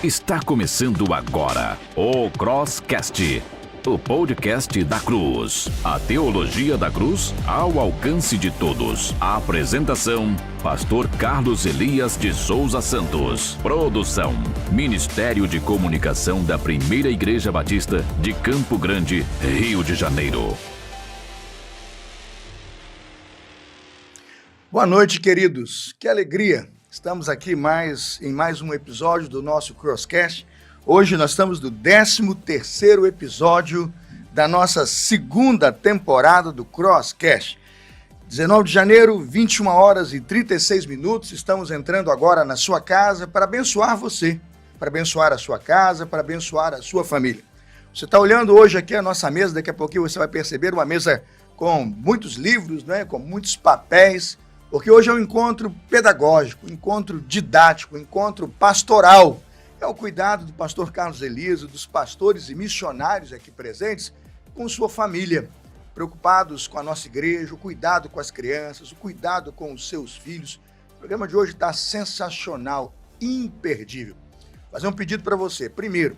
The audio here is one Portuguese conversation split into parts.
Está começando agora o Crosscast, o podcast da Cruz. A teologia da cruz ao alcance de todos. A apresentação, Pastor Carlos Elias de Souza Santos. Produção, Ministério de Comunicação da Primeira Igreja Batista de Campo Grande, Rio de Janeiro. Boa noite, queridos. Que alegria. Estamos aqui em mais um episódio do nosso Crosscast. Hoje nós estamos no 13º episódio da nossa segunda temporada do Crosscast. 19 de janeiro, 21 horas e 36 minutos. Estamos entrando agora na sua casa para abençoar você, para abençoar a sua casa, para abençoar a sua família. Você está olhando hoje aqui a nossa mesa, daqui a pouquinho você vai perceber uma mesa com muitos livros, né, com muitos papéis, porque hoje é um encontro pedagógico, um encontro didático, um encontro pastoral. É o cuidado do pastor Carlos Elias, dos pastores e missionários aqui presentes, com sua família, preocupados com a nossa igreja, o cuidado com as crianças, o cuidado com os seus filhos. O programa de hoje está sensacional, imperdível. Vou fazer um pedido para você. Primeiro,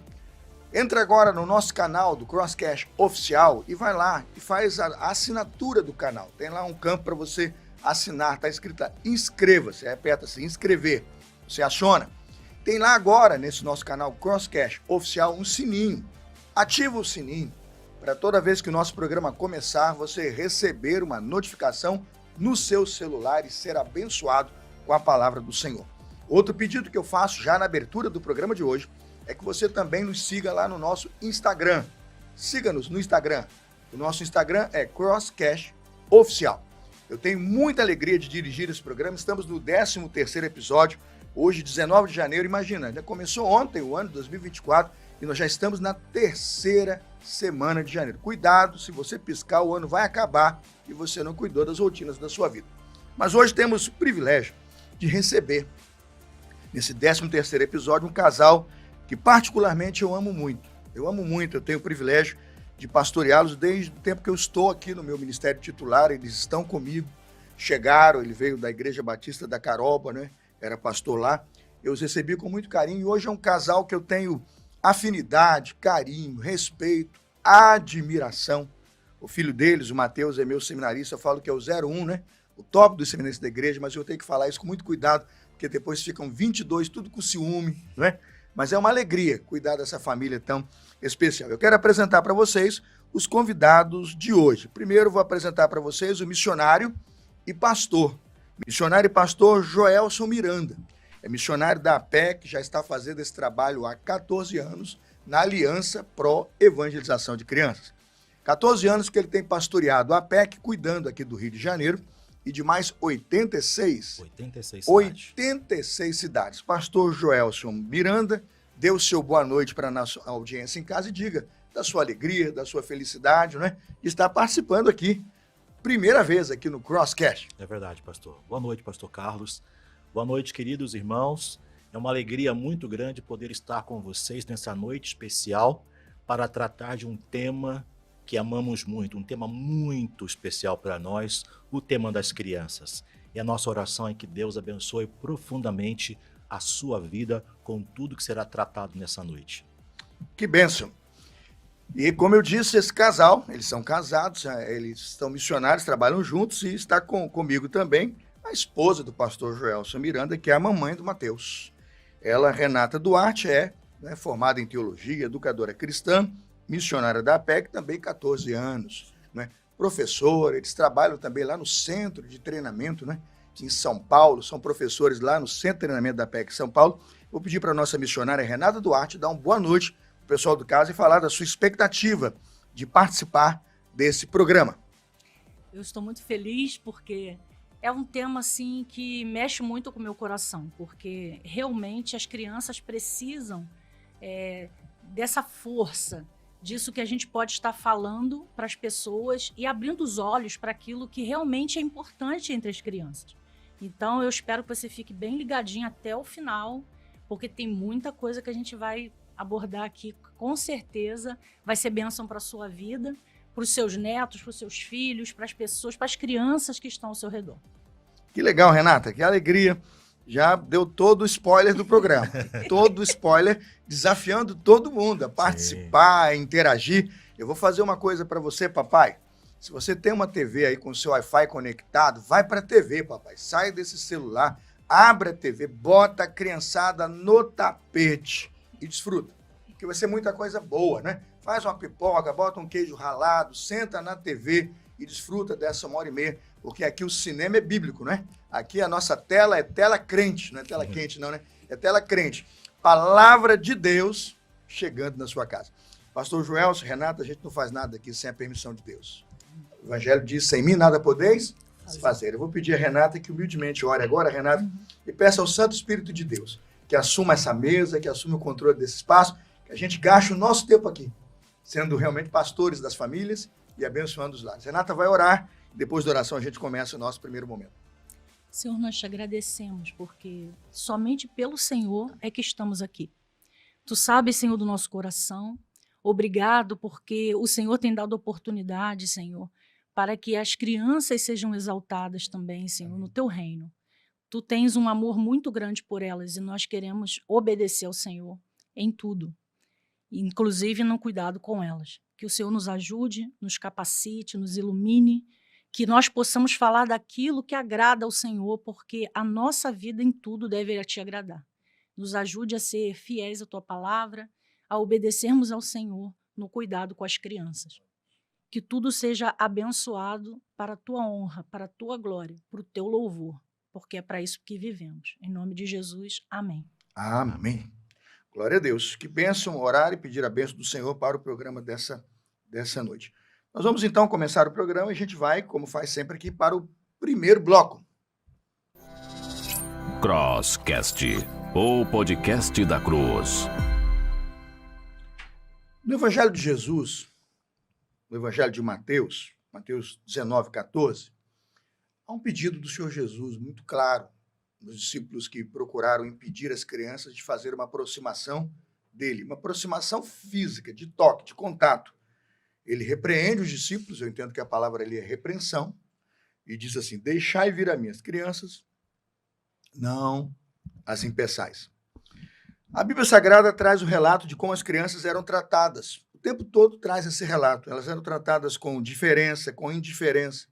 entra agora no nosso canal do Crosscast Oficial e vai lá e faz a assinatura do canal. Tem lá um campo para você assinar, está escrito inscreva-se, aperta-se inscrever, você aciona. Tem lá agora, nesse nosso canal Crosscast Oficial, um sininho. Ativa o sininho para toda vez que o nosso programa começar, você receber uma notificação no seu celular e ser abençoado com a palavra do Senhor. Outro pedido que eu faço já na abertura do programa de hoje é que você também nos siga lá no nosso Instagram. Siga-nos no Instagram. O nosso Instagram é Crosscast Oficial. Eu tenho muita alegria de dirigir esse programa. Estamos no 13º episódio, hoje, 19 de janeiro. Imagina, já começou ontem o ano de 2024 e nós já estamos na 3ª semana de janeiro. Cuidado, se você piscar, o ano vai acabar e você não cuidou das rotinas da sua vida. Mas hoje temos o privilégio de receber, nesse 13º episódio, um casal que particularmente eu amo muito. Eu tenho o privilégio de pastoreá-los desde o tempo que eu estou aqui no meu ministério titular. Eles estão comigo, chegaram, ele veio da Igreja Batista da Caroba, né? Era pastor lá. Eu os recebi com muito carinho e hoje é um casal que eu tenho afinidade, carinho, respeito, admiração. O filho deles, o Mateus, é meu seminarista, eu falo que é o 01, né? O top dos seminaristas da igreja, mas eu tenho que falar isso com muito cuidado, porque depois ficam 22, tudo com ciúme, né? Mas é uma alegria cuidar dessa família tão especial. Eu quero apresentar para vocês os convidados de hoje. Primeiro vou apresentar para vocês o missionário e pastor. Missionário e pastor Joelson Miranda. É missionário da APEC, já está fazendo esse trabalho há 14 anos na Aliança Pro Evangelização de Crianças. 14 anos que ele tem pastoreado a APEC, cuidando aqui do Rio de Janeiro e de mais 86 cidades. Pastor Joelson Miranda, dê o seu boa noite para a nossa audiência em casa e diga da sua alegria, da sua felicidade, né? De estar participando aqui, primeira vez aqui no Crosscast. É verdade, pastor. Boa noite, pastor Carlos. Boa noite, queridos irmãos. É uma alegria muito grande poder estar com vocês nessa noite especial para tratar de um tema que amamos muito, um tema muito especial para nós, o tema das crianças. E a nossa oração é que Deus abençoe profundamente a sua vida com tudo que será tratado nessa noite. Que bênção! E como eu disse, esse casal, eles são casados, eles são missionários, trabalham juntos e está comigo também a esposa do pastor Joelson Miranda, que é a mamãe do Mateus. Ela, Renata Duarte, é formada em teologia, educadora cristã, missionária da APEC, também 14 anos, né? Professora, eles trabalham também lá no centro de treinamento, né? Em São Paulo, são professores lá no centro de treinamento da APEC São Paulo. Vou pedir para a nossa missionária Renata Duarte dar uma boa noite ao pessoal do caso e falar da sua expectativa de participar desse programa. Eu estou muito feliz porque é um tema assim que mexe muito com o meu coração, porque realmente as crianças precisam dessa força, disso que a gente pode estar falando para as pessoas e abrindo os olhos para aquilo que realmente é importante entre as crianças. Então, eu espero que você fique bem ligadinho até o final, porque tem muita coisa que a gente vai abordar aqui, com certeza vai ser bênção para a sua vida, para os seus netos, para os seus filhos, para as pessoas, para as crianças que estão ao seu redor. Que legal, Renata, que alegria já deu todo o spoiler do programa. Todo o spoiler, desafiando todo mundo a participar, a interagir. Eu vou fazer uma coisa para você, papai. Se você tem uma TV aí com o seu Wi-Fi conectado, vai para a TV, papai. Sai desse celular, abre a TV, bota a criançada no tapete e desfruta. Porque vai ser muita coisa boa, né? Faz uma pipoca, bota um queijo ralado, senta na TV e desfruta dessa 1h30, porque aqui o cinema é bíblico, né? Aqui a nossa tela é tela crente, não é tela quente não, né? É tela crente. Palavra de Deus chegando na sua casa. Pastor Joelson, Renata, a gente não faz nada aqui sem a permissão de Deus. O Evangelho diz, sem mim nada podeis fazer. Eu vou pedir a Renata que humildemente ore agora, Renata, e peça ao Santo Espírito de Deus que assuma essa mesa, que assuma o controle desse espaço, que a gente gaste o nosso tempo aqui, sendo realmente pastores das famílias e abençoando os lares. Renata vai orar, depois da oração a gente começa o nosso primeiro momento. Senhor, nós te agradecemos, porque somente pelo Senhor é que estamos aqui. Tu sabes, Senhor, do nosso coração. Obrigado, porque o Senhor tem dado oportunidade, Senhor, para que as crianças sejam exaltadas também, Senhor, no teu reino. Tu tens um amor muito grande por elas e nós queremos obedecer ao Senhor em tudo, inclusive no cuidado com elas. Que o Senhor nos ajude, nos capacite, nos ilumine, que nós possamos falar daquilo que agrada ao Senhor, porque a nossa vida em tudo deve te agradar. Nos ajude a ser fiéis à tua palavra, a obedecermos ao Senhor no cuidado com as crianças. Que tudo seja abençoado para a tua honra, para a tua glória, para o teu louvor, porque é para isso que vivemos. Em nome de Jesus, amém. Amém. Glória a Deus. Que bênção orar e pedir a bênção do Senhor para o programa dessa noite. Nós vamos então começar o programa e a gente vai, como faz sempre aqui, para o primeiro bloco. Crosscast, o podcast da cruz. No Evangelho de Jesus, no Evangelho de Mateus 19:14, há um pedido do Senhor Jesus muito claro nos discípulos que procuraram impedir as crianças de fazer uma aproximação dele, uma aproximação física, de toque, de contato. Ele repreende os discípulos, eu entendo que a palavra ali é repreensão, e diz assim, deixai vir a mim as crianças, não as impeçais. A Bíblia Sagrada traz o relato de como as crianças eram tratadas. O tempo todo traz esse relato. Elas eram tratadas com diferença, com indiferença.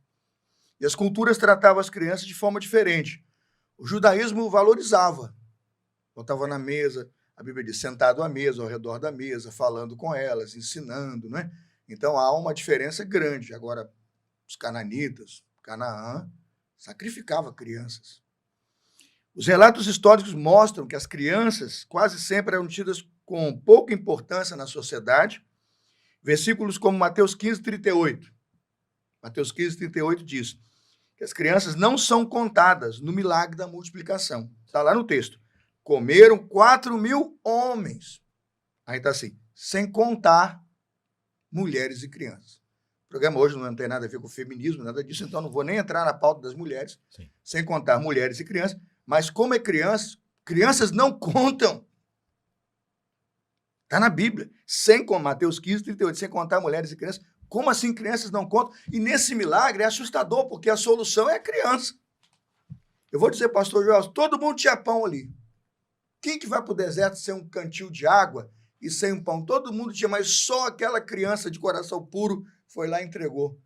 E as culturas tratavam as crianças de forma diferente. O judaísmo valorizava. Botava na mesa, a Bíblia diz, sentado à mesa, ao redor da mesa, falando com elas, ensinando, né? Então há uma diferença grande. Agora, os cananitas, Canaã, sacrificava crianças. Os relatos históricos mostram que as crianças quase sempre eram tidas com pouca importância na sociedade. Versículos como Mateus 15:38. Mateus 15:38 diz que as crianças não são contadas no milagre da multiplicação. Está lá no texto. Comeram 4.000 homens. Aí está assim, sem contar mulheres e crianças. O programa hoje não tem nada a ver com feminismo, nada disso, então não vou nem entrar na pauta das mulheres, sem contar mulheres e crianças. Mas como é criança, crianças não contam. Está na Bíblia. Mateus 15:38, sem contar mulheres e crianças. Como assim crianças não contam? E nesse milagre é assustador, porque a solução é a criança. Eu vou dizer, pastor Joel, todo mundo tinha pão ali. Quem que vai para o deserto sem um cantil de água e sem um pão? Todo mundo tinha, mas só aquela criança de coração puro foi lá e entregou.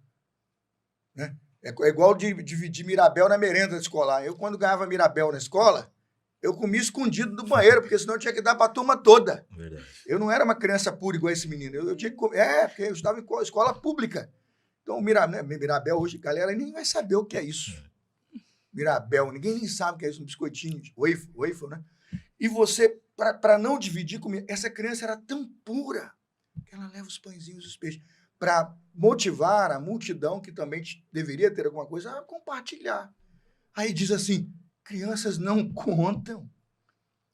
Né? É igual dividir Mirabel na merenda escolar. Eu, quando ganhava Mirabel na escola, eu comia escondido do banheiro, porque senão eu tinha que dar para a turma toda. Verdade. Eu não era uma criança pura igual esse menino. Eu tinha que comer. Porque eu estava em escola pública. Então, Mirabel hoje, galera, nem vai saber o que é isso. Mirabel, ninguém nem sabe o que é isso, um biscoitinho, waffle, né? E você, para não dividir comigo, essa criança era tão pura que ela leva os pãezinhos e os peixes para motivar a multidão que também deveria ter alguma coisa a compartilhar. Aí diz assim, crianças não contam.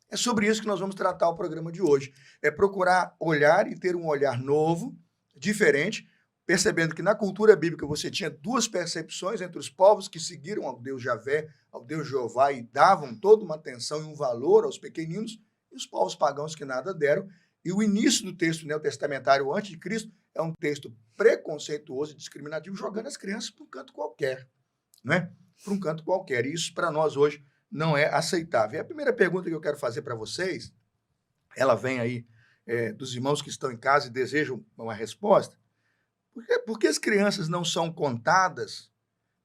É sobre isso que nós vamos tratar o programa de hoje. É procurar olhar e ter um olhar novo, diferente, percebendo que na cultura bíblica você tinha duas percepções entre os povos que seguiram ao Deus Javé, ao Deus Jeová e davam toda uma atenção e um valor aos pequeninos, e os povos pagãos que nada deram. E o início do texto neotestamentário antes de Cristo é um texto preconceituoso e discriminativo, jogando as crianças para um canto qualquer, né? Para um canto qualquer. E isso, para nós hoje, não é aceitável. E a primeira pergunta que eu quero fazer para vocês, ela vem aí dos irmãos que estão em casa e desejam uma resposta. Por que as crianças não são contadas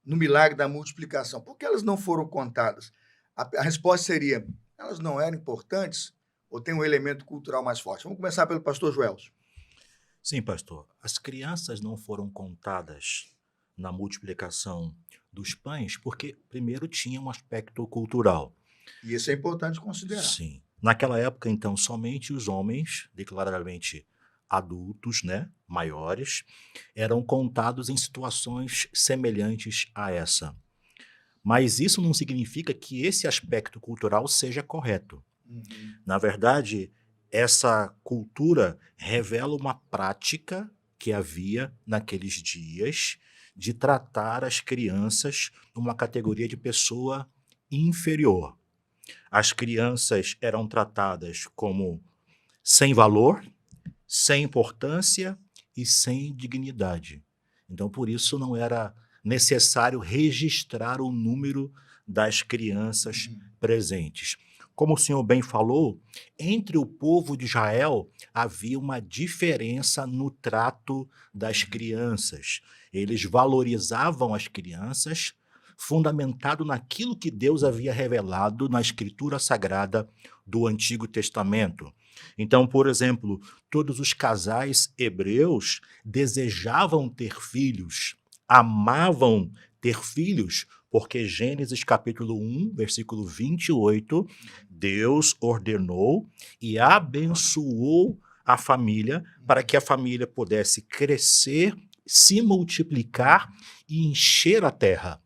no milagre da multiplicação? Por que elas não foram contadas? A resposta seria, elas não eram importantes ou tem um elemento cultural mais forte? Vamos começar pelo pastor Joelson. Sim, pastor. As crianças não foram contadas na multiplicação dos pães porque, primeiro, tinha um aspecto cultural. E isso é importante considerar. Sim. Naquela época, então, somente os homens, declaradamente adultos, né, maiores, eram contados em situações semelhantes a essa. Mas isso não significa que esse aspecto cultural seja correto. Na verdade, essa cultura revela uma prática que havia naqueles dias de tratar as crianças numa categoria de pessoa inferior. As crianças eram tratadas como sem valor, sem importância e sem dignidade. Então, por isso, não era necessário registrar o número das crianças presentes. Como o senhor bem falou, entre o povo de Israel havia uma diferença no trato das crianças. Eles valorizavam as crianças, fundamentado naquilo que Deus havia revelado na Escritura Sagrada do Antigo Testamento. Então, por exemplo, todos os casais hebreus desejavam ter filhos, amavam ter filhos, porque Gênesis capítulo 1, versículo 28, Deus ordenou e abençoou a família para que a família pudesse crescer, se multiplicar e encher a terra.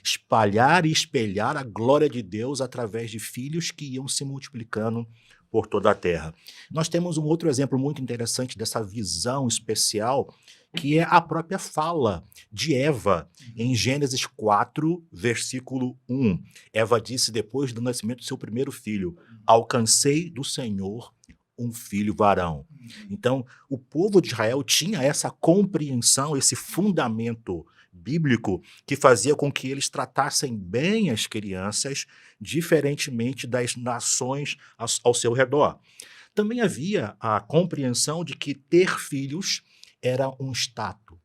Espalhar e espelhar a glória de Deus através de filhos que iam se multiplicando por toda a terra. Nós temos um outro exemplo muito interessante dessa visão especial, que é a própria fala de Eva, em Gênesis 4, versículo 1. Eva disse depois do nascimento do seu primeiro filho, alcancei do Senhor um filho varão. Então, o povo de Israel tinha essa compreensão, esse fundamento bíblico que fazia com que eles tratassem bem as crianças, diferentemente das nações ao seu redor. Também havia a compreensão de que ter filhos era um status,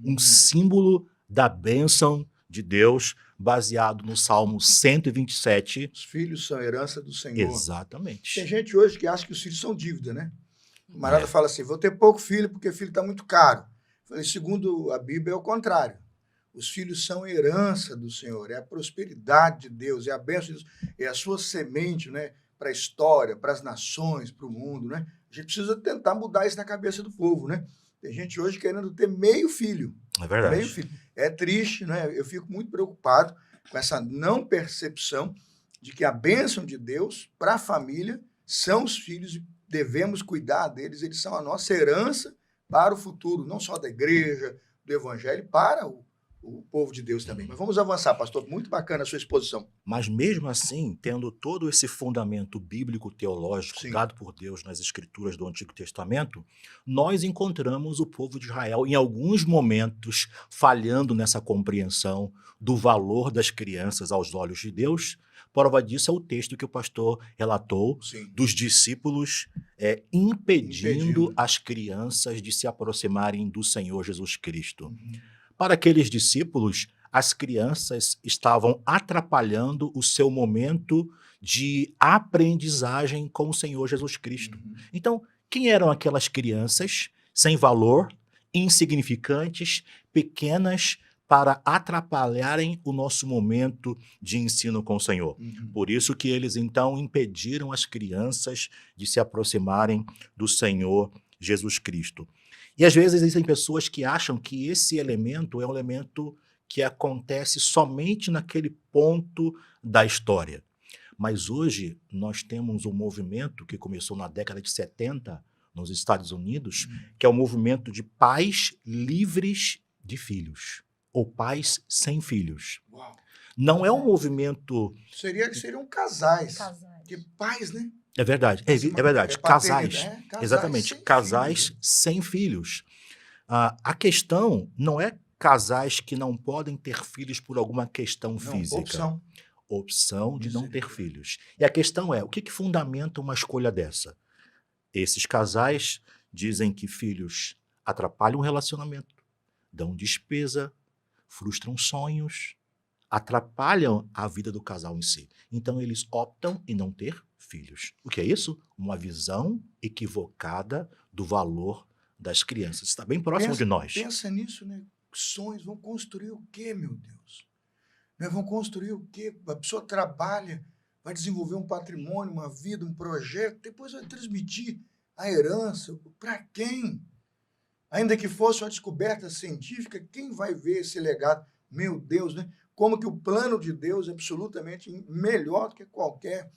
um símbolo da bênção de Deus, baseado no Salmo 127. Os filhos são herança do Senhor. Exatamente. Tem gente hoje que acha que os filhos são dívida, né? O camarada fala assim, vou ter pouco filho porque filho está muito caro. Eu falei, segundo a Bíblia, é o contrário. Os filhos são herança do Senhor, é a prosperidade de Deus, é a bênção de Deus, é a sua semente, né, para a história, para as nações, para o mundo, né? A gente precisa tentar mudar isso na cabeça do povo, né? Tem gente hoje querendo ter meio filho. É verdade. Meio filho. É triste, né? Eu fico muito preocupado com essa não percepção de que a bênção de Deus para a família são os filhos e devemos cuidar deles, eles são a nossa herança para o futuro, não só da igreja, do evangelho, para o povo de Deus também. Mas vamos avançar, pastor. Muito bacana a sua exposição. Mas mesmo assim, tendo todo esse fundamento bíblico-teológico Sim. dado por Deus nas escrituras do Antigo Testamento, nós encontramos o povo de Israel, em alguns momentos, falhando nessa compreensão do valor das crianças aos olhos de Deus. Prova disso é o texto que o pastor relatou, Sim. dos discípulos impedindo as crianças de se aproximarem do Senhor Jesus Cristo. Para aqueles discípulos, as crianças estavam atrapalhando o seu momento de aprendizagem com o Senhor Jesus Cristo. Então, quem eram aquelas crianças sem valor, insignificantes, pequenas, para atrapalharem o nosso momento de ensino com o Senhor? Por isso que eles, então, impediram as crianças de se aproximarem do Senhor Jesus Cristo. E às vezes existem pessoas que acham que esse elemento é um elemento que acontece somente naquele ponto da história. Mas hoje nós temos um movimento que começou na década de 70 nos Estados Unidos, que é o movimento de pais livres de filhos, ou pais sem filhos. Uau. Não é um movimento... Seriam casais. Casais. Que pais, né? É verdade, é verdade. Casais, exatamente, sem casais filhos. sem filhos. A questão não é casais que não podem ter filhos por alguma questão física. opção de não ter filhos. E a questão é, o que fundamenta uma escolha dessa? Esses casais dizem que filhos atrapalham o relacionamento, dão despesa, frustram sonhos, atrapalham a vida do casal em si. Então, eles optam em não ter filhos. O que é isso? Uma visão equivocada do valor das crianças. Está bem próximo de nós. Pensa nisso, né? Sonhos vão construir o quê, meu Deus? Né? Vão construir o quê? A pessoa trabalha, vai desenvolver um patrimônio, uma vida, um projeto, depois vai transmitir a herança. Para quem? Ainda que fosse uma descoberta científica, quem vai ver esse legado? Meu Deus, né? Como que o plano de Deus é absolutamente melhor do que qualquer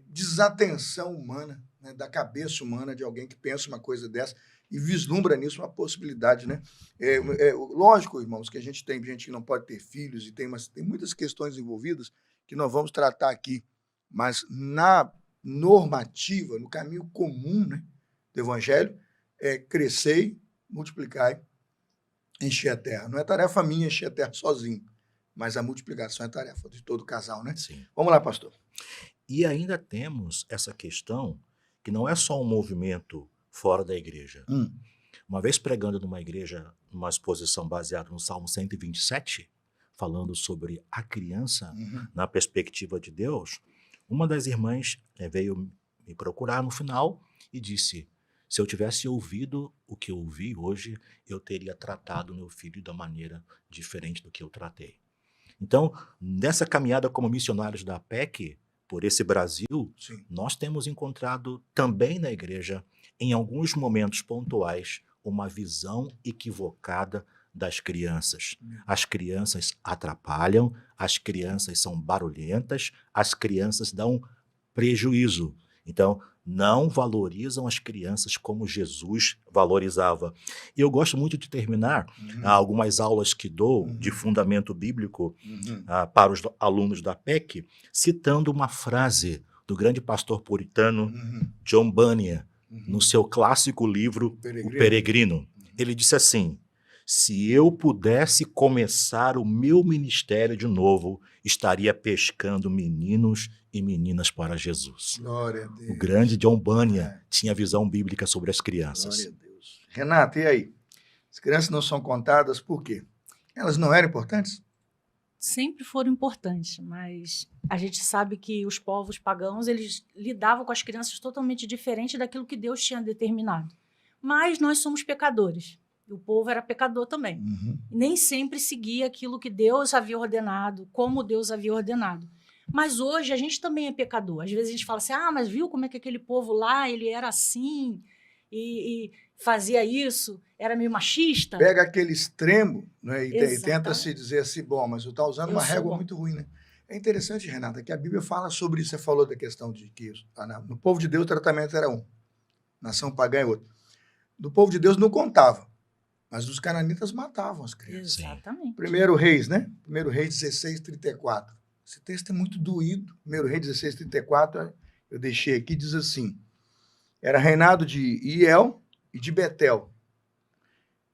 desatenção humana, né? Da cabeça humana de alguém que pensa uma coisa dessa e vislumbra nisso uma possibilidade, né? Lógico, irmãos, que a gente tem gente que não pode ter filhos e tem muitas questões envolvidas que nós vamos tratar aqui, mas na normativa, no caminho comum, né, do Evangelho, crescei, multiplicai, encher a terra. Não é tarefa minha encher a terra sozinho, mas a multiplicação é tarefa de todo casal, né? Sim. Vamos lá, pastor. E ainda temos essa questão que não é só um movimento fora da igreja. Uma vez pregando numa igreja, numa exposição baseada no Salmo 127, falando sobre a criança na perspectiva de Deus, uma das irmãs veio me procurar no final e disse: se eu tivesse ouvido o que eu ouvi hoje, eu teria tratado meu filho da maneira diferente do que eu tratei. Então, nessa caminhada como missionários da APEC, por esse Brasil, Sim. nós temos encontrado também na igreja, em alguns momentos pontuais, uma visão equivocada das crianças. As crianças atrapalham, as crianças são barulhentas, as crianças dão prejuízo. Então, não valorizam as crianças como Jesus valorizava. E eu gosto muito de terminar algumas aulas que dou de fundamento bíblico para os alunos da PEC, citando uma frase do grande pastor puritano John Bunyan, no seu clássico livro O Peregrino. Ele disse assim: se eu pudesse começar o meu ministério de novo, estaria pescando meninos e meninas para Jesus. Glória a Deus. O grande John Bunyan tinha visão bíblica sobre as crianças. Glória a Deus. Renata, e aí? As crianças não são contadas por quê? Elas não eram importantes? Sempre foram importantes, mas a gente sabe que os povos pagãos, eles lidavam com as crianças totalmente diferente daquilo que Deus tinha determinado. Mas nós somos pecadores. E o povo era pecador também. Nem sempre seguia aquilo que Deus havia ordenado, como Deus havia ordenado. Mas hoje a gente também é pecador. Às vezes a gente fala assim, mas viu como é que aquele povo lá, ele era assim e fazia isso, era meio machista. Pega aquele extremo, né, e Exatamente. tenta se dizer assim, bom, mas eu estou usando uma Eu sou régua bom. muito ruim, né? É interessante, Renata, que a Bíblia fala sobre isso. Você falou da questão de que no povo de Deus o tratamento era um, nação pagã é outro. Do povo de Deus não contava, mas os cananitas matavam as crianças. Exatamente. Primeiro Reis, né? Primeiro Reis 16:34. Esse texto é muito doído. Primeiro Reis 16:34, eu deixei aqui, diz assim: era reinado de Iel e de Betel.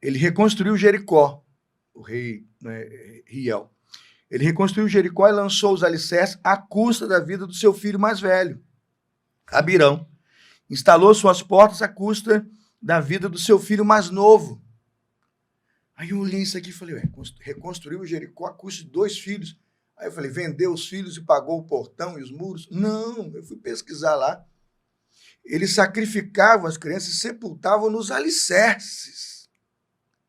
Ele reconstruiu Jericó, o rei, né, Iel. Ele reconstruiu Jericó e lançou os alicerces à custa da vida do seu filho mais velho, Abirão. Instalou suas portas à custa da vida do seu filho mais novo. Aí eu olhei isso aqui e falei, reconstruiu Jericó à custa de 2 filhos. Aí eu falei, vendeu os filhos e pagou o portão e os muros? Não, eu fui pesquisar lá. Eles sacrificavam as crianças e sepultavam nos alicerces.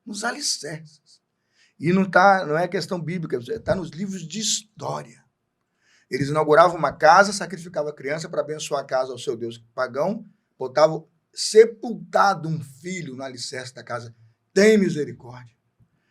Nos alicerces. E não é questão bíblica, está nos livros de história. Eles inauguravam uma casa, sacrificavam a criança para abençoar a casa ao seu Deus pagão, botavam sepultado um filho no alicerce da casa. Tem misericórdia.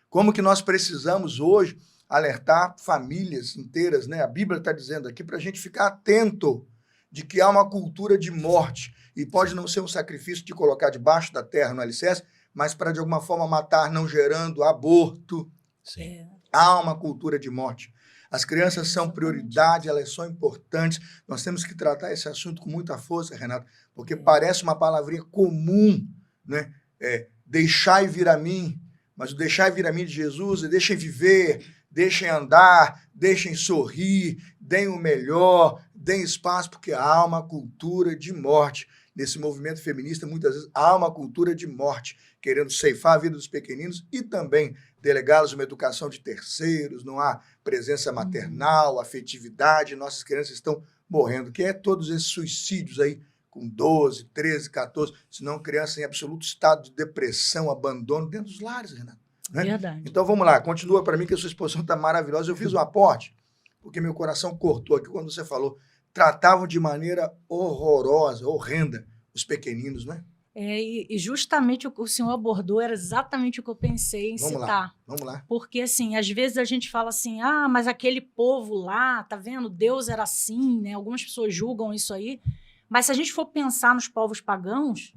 Como que nós precisamos hoje alertar famílias inteiras, né? A Bíblia está dizendo aqui para a gente ficar atento de que há uma cultura de morte e pode não ser um sacrifício de colocar debaixo da terra no alicerce, mas para de alguma forma matar, não gerando aborto. Sim. Há uma cultura de morte. As crianças são prioridade, elas são importantes. Nós temos que tratar esse assunto com muita força, Renato, porque parece uma palavrinha comum, né? Deixai vir a mim, mas o deixai vir a mim de Jesus é deixem viver, deixem andar, deixem sorrir, deem o melhor, deem espaço, porque há uma cultura de morte. Nesse movimento feminista, muitas vezes, há uma cultura de morte, querendo ceifar a vida dos pequeninos e também delegá-los uma educação de terceiros, não há presença maternal, afetividade, nossas crianças estão morrendo, que é todos esses suicídios aí, com 12, 13, 14, senão crianças em absoluto estado de depressão, abandono dentro dos lares, Renato. Né? Verdade. Então vamos lá, continua para mim que a sua exposição está maravilhosa. Eu fiz um aporte, porque meu coração cortou aqui quando você falou, tratavam de maneira horrorosa, horrenda, os pequeninos, né? E justamente o que o senhor abordou era exatamente o que eu pensei em citar. Vamos lá. Porque, assim, às vezes a gente fala assim, mas aquele povo lá, tá vendo? Deus era assim, né? Algumas pessoas julgam isso aí. Mas se a gente for pensar nos povos pagãos,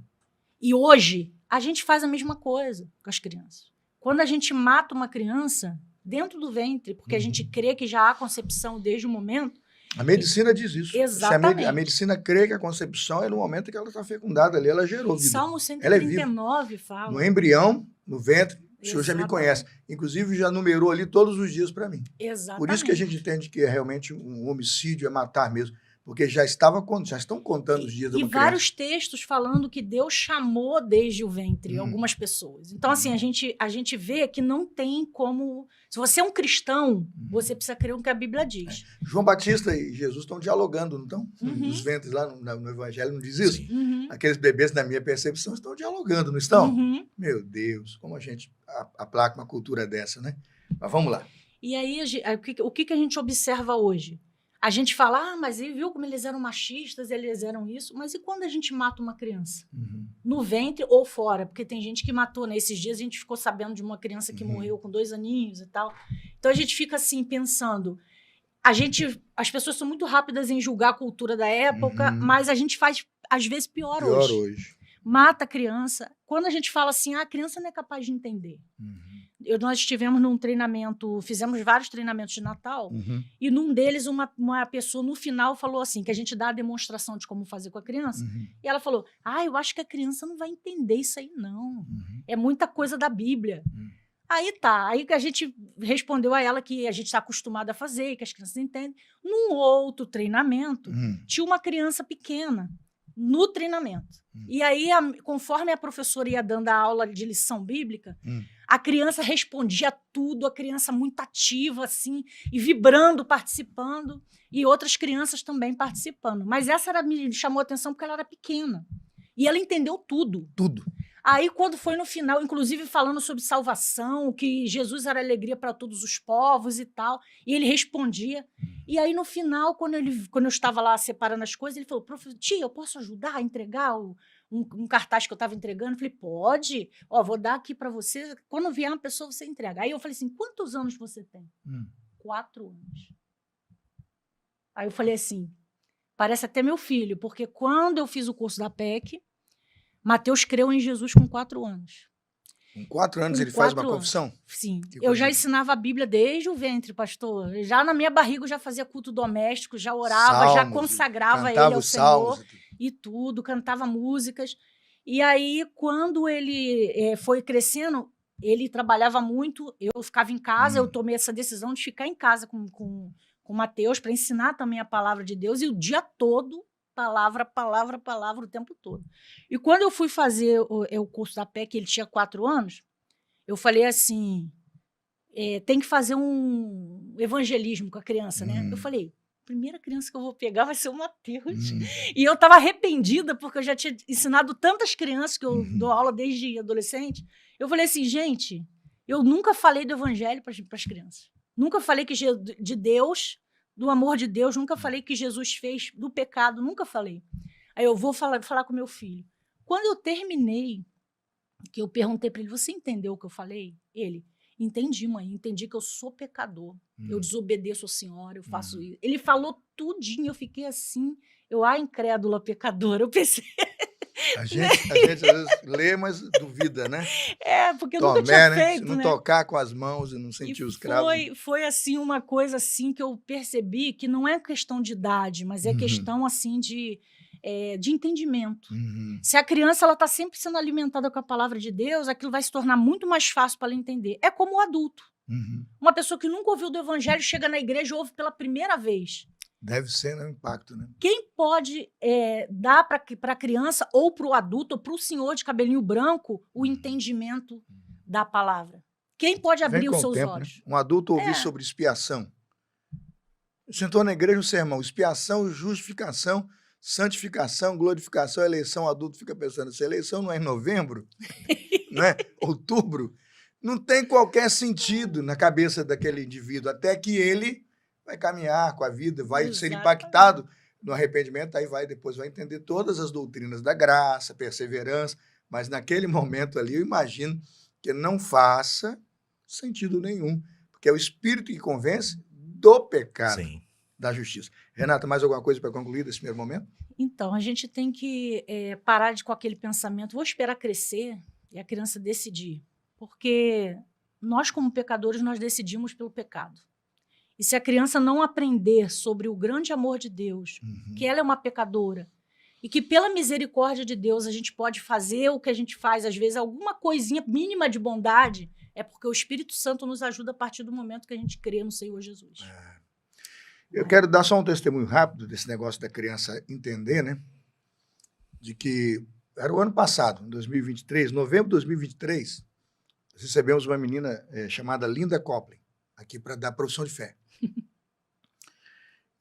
e hoje, a gente faz a mesma coisa com as crianças. Quando a gente mata uma criança dentro do ventre, porque a gente crê que já há concepção desde o momento. A medicina diz isso. Exatamente. A medicina crê que a concepção é no momento que ela está fecundada ali, ela gerou vida. Salmo Ela é 139 viva. fala. No embrião, no ventre, o senhor já me Exatamente. Conhece. Inclusive, já numerou ali todos os dias para mim. Exatamente. Por isso que a gente entende que é realmente um homicídio, é matar mesmo. Porque já estão contando os dias de uma criança. E vários textos falando que Deus chamou desde o ventre algumas pessoas. Então, assim, a gente vê que não tem como... Se você é um cristão, você precisa crer o que a Bíblia diz. João Batista e Jesus estão dialogando, não estão? Nos ventres lá no Evangelho não diz isso? Aqueles bebês, na minha percepção, estão dialogando, não estão? Meu Deus, como a gente aplaca uma cultura dessa, né? Mas vamos lá. E aí, o que a gente observa hoje? A gente fala, mas viu como eles eram machistas, eles eram isso. Mas e quando a gente mata uma criança? No ventre ou fora? Porque tem gente que matou, né? Esses dias a gente ficou sabendo de uma criança que morreu com 2 aninhos e tal. Então a gente fica assim, pensando... As pessoas são muito rápidas em julgar a cultura da época, mas a gente faz, às vezes, pior hoje. Mata a criança. Quando a gente fala assim, a criança não é capaz de entender. Nós estivemos num treinamento, fizemos vários treinamentos de Natal, e num deles uma pessoa no final falou assim, que a gente dá a demonstração de como fazer com a criança, e ela falou, eu acho que a criança não vai entender isso aí não, é muita coisa da Bíblia. Aí que a gente respondeu a ela que a gente está acostumado a fazer, que as crianças entendem. Num outro treinamento, tinha uma criança pequena no treinamento. E aí, conforme a professora ia dando a aula de lição bíblica, a criança respondia tudo, a criança muito ativa, assim, e vibrando, participando, e outras crianças também participando. Mas essa me chamou a atenção porque ela era pequena. E ela entendeu tudo. Tudo. Aí, quando foi no final, inclusive falando sobre salvação, que Jesus era alegria para todos os povos e tal, e ele respondia. E aí, no final, quando eu estava lá separando as coisas, ele falou, tia, eu posso ajudar a entregar um cartaz que eu estava entregando? Eu falei, pode. Vou dar aqui para você. Quando vier uma pessoa, você entrega. Aí eu falei assim, quantos anos você tem? 4 anos. Aí eu falei assim, parece até meu filho, porque quando eu fiz o curso da PEC, Mateus creu em Jesus com 4 anos. Com 4 anos ele faz uma confissão? Sim. Eu já ensinava a Bíblia desde o ventre, pastor. Já na minha barriga eu já fazia culto doméstico, já orava, já consagrava ele ao Senhor e tudo, cantava músicas. E aí, quando ele foi crescendo, ele trabalhava muito, eu ficava em casa, eu tomei essa decisão de ficar em casa com Mateus para ensinar também a palavra de Deus, e o dia todo palavra, palavra, palavra o tempo todo. E quando eu fui fazer o curso da PEC, ele tinha 4 anos, eu falei assim, tem que fazer um evangelismo com a criança, né? Eu falei, a primeira criança que eu vou pegar vai ser o Mateus. E eu estava arrependida, porque eu já tinha ensinado tantas crianças, que eu dou aula desde adolescente. Eu falei assim, gente, eu nunca falei do evangelho para as crianças. Nunca falei de Deus, do amor de Deus, nunca falei que Jesus fez do pecado, nunca falei. Aí eu vou falar com meu filho. Quando eu terminei, que eu perguntei para ele, você entendeu o que eu falei? Ele, entendi, mãe, entendi que eu sou pecador, eu desobedeço ao Senhor, eu faço isso. Ele falou tudinho, eu fiquei assim, incrédula, pecadora, eu pensei... A gente às vezes lê, mas duvida, né? Porque eu nunca tinha feito, não tocar com as mãos e não sentir os cravos. Foi assim, uma coisa assim que eu percebi que não é questão de idade, mas é questão assim de entendimento. Se a criança está sempre sendo alimentada com a palavra de Deus, aquilo vai se tornar muito mais fácil para ela entender. É como o adulto. Uhum. Uma pessoa que nunca ouviu do evangelho chega na igreja e ouve pela primeira vez. Deve ser, né? O impacto, né? Quem pode dar para a criança, ou para o adulto, ou para o senhor de cabelinho branco, o entendimento da palavra? Quem pode abrir Vem os com o seus tempo, olhos? né? Um adulto ouvir É. sobre expiação. Sentou na igreja um sermão, expiação, justificação, santificação, glorificação, eleição. O adulto fica pensando, se a eleição não é em novembro, né? Outubro, não tem qualquer sentido na cabeça daquele indivíduo, até que ele vai caminhar com a vida, vai ser Exatamente. impactado no arrependimento, aí depois vai entender todas as doutrinas da graça, perseverança, mas naquele momento ali eu imagino que não faça sentido nenhum, porque é o Espírito que convence do pecado, Sim. da justiça. Renata, mais alguma coisa para concluir desse primeiro momento? Então, a gente tem que parar com aquele pensamento, vou esperar crescer e a criança decidir. Porque nós, como pecadores, nós decidimos pelo pecado. E se a criança não aprender sobre o grande amor de Deus, que ela é uma pecadora, e que pela misericórdia de Deus a gente pode fazer o que a gente faz, às vezes alguma coisinha mínima de bondade, é porque o Espírito Santo nos ajuda a partir do momento que a gente crê no Senhor Jesus. Eu quero dar só um testemunho rápido desse negócio da criança entender, né? De que era o ano passado, em 2023, novembro de 2023, recebemos uma menina chamada Linda Copley, aqui para dar profissão de fé.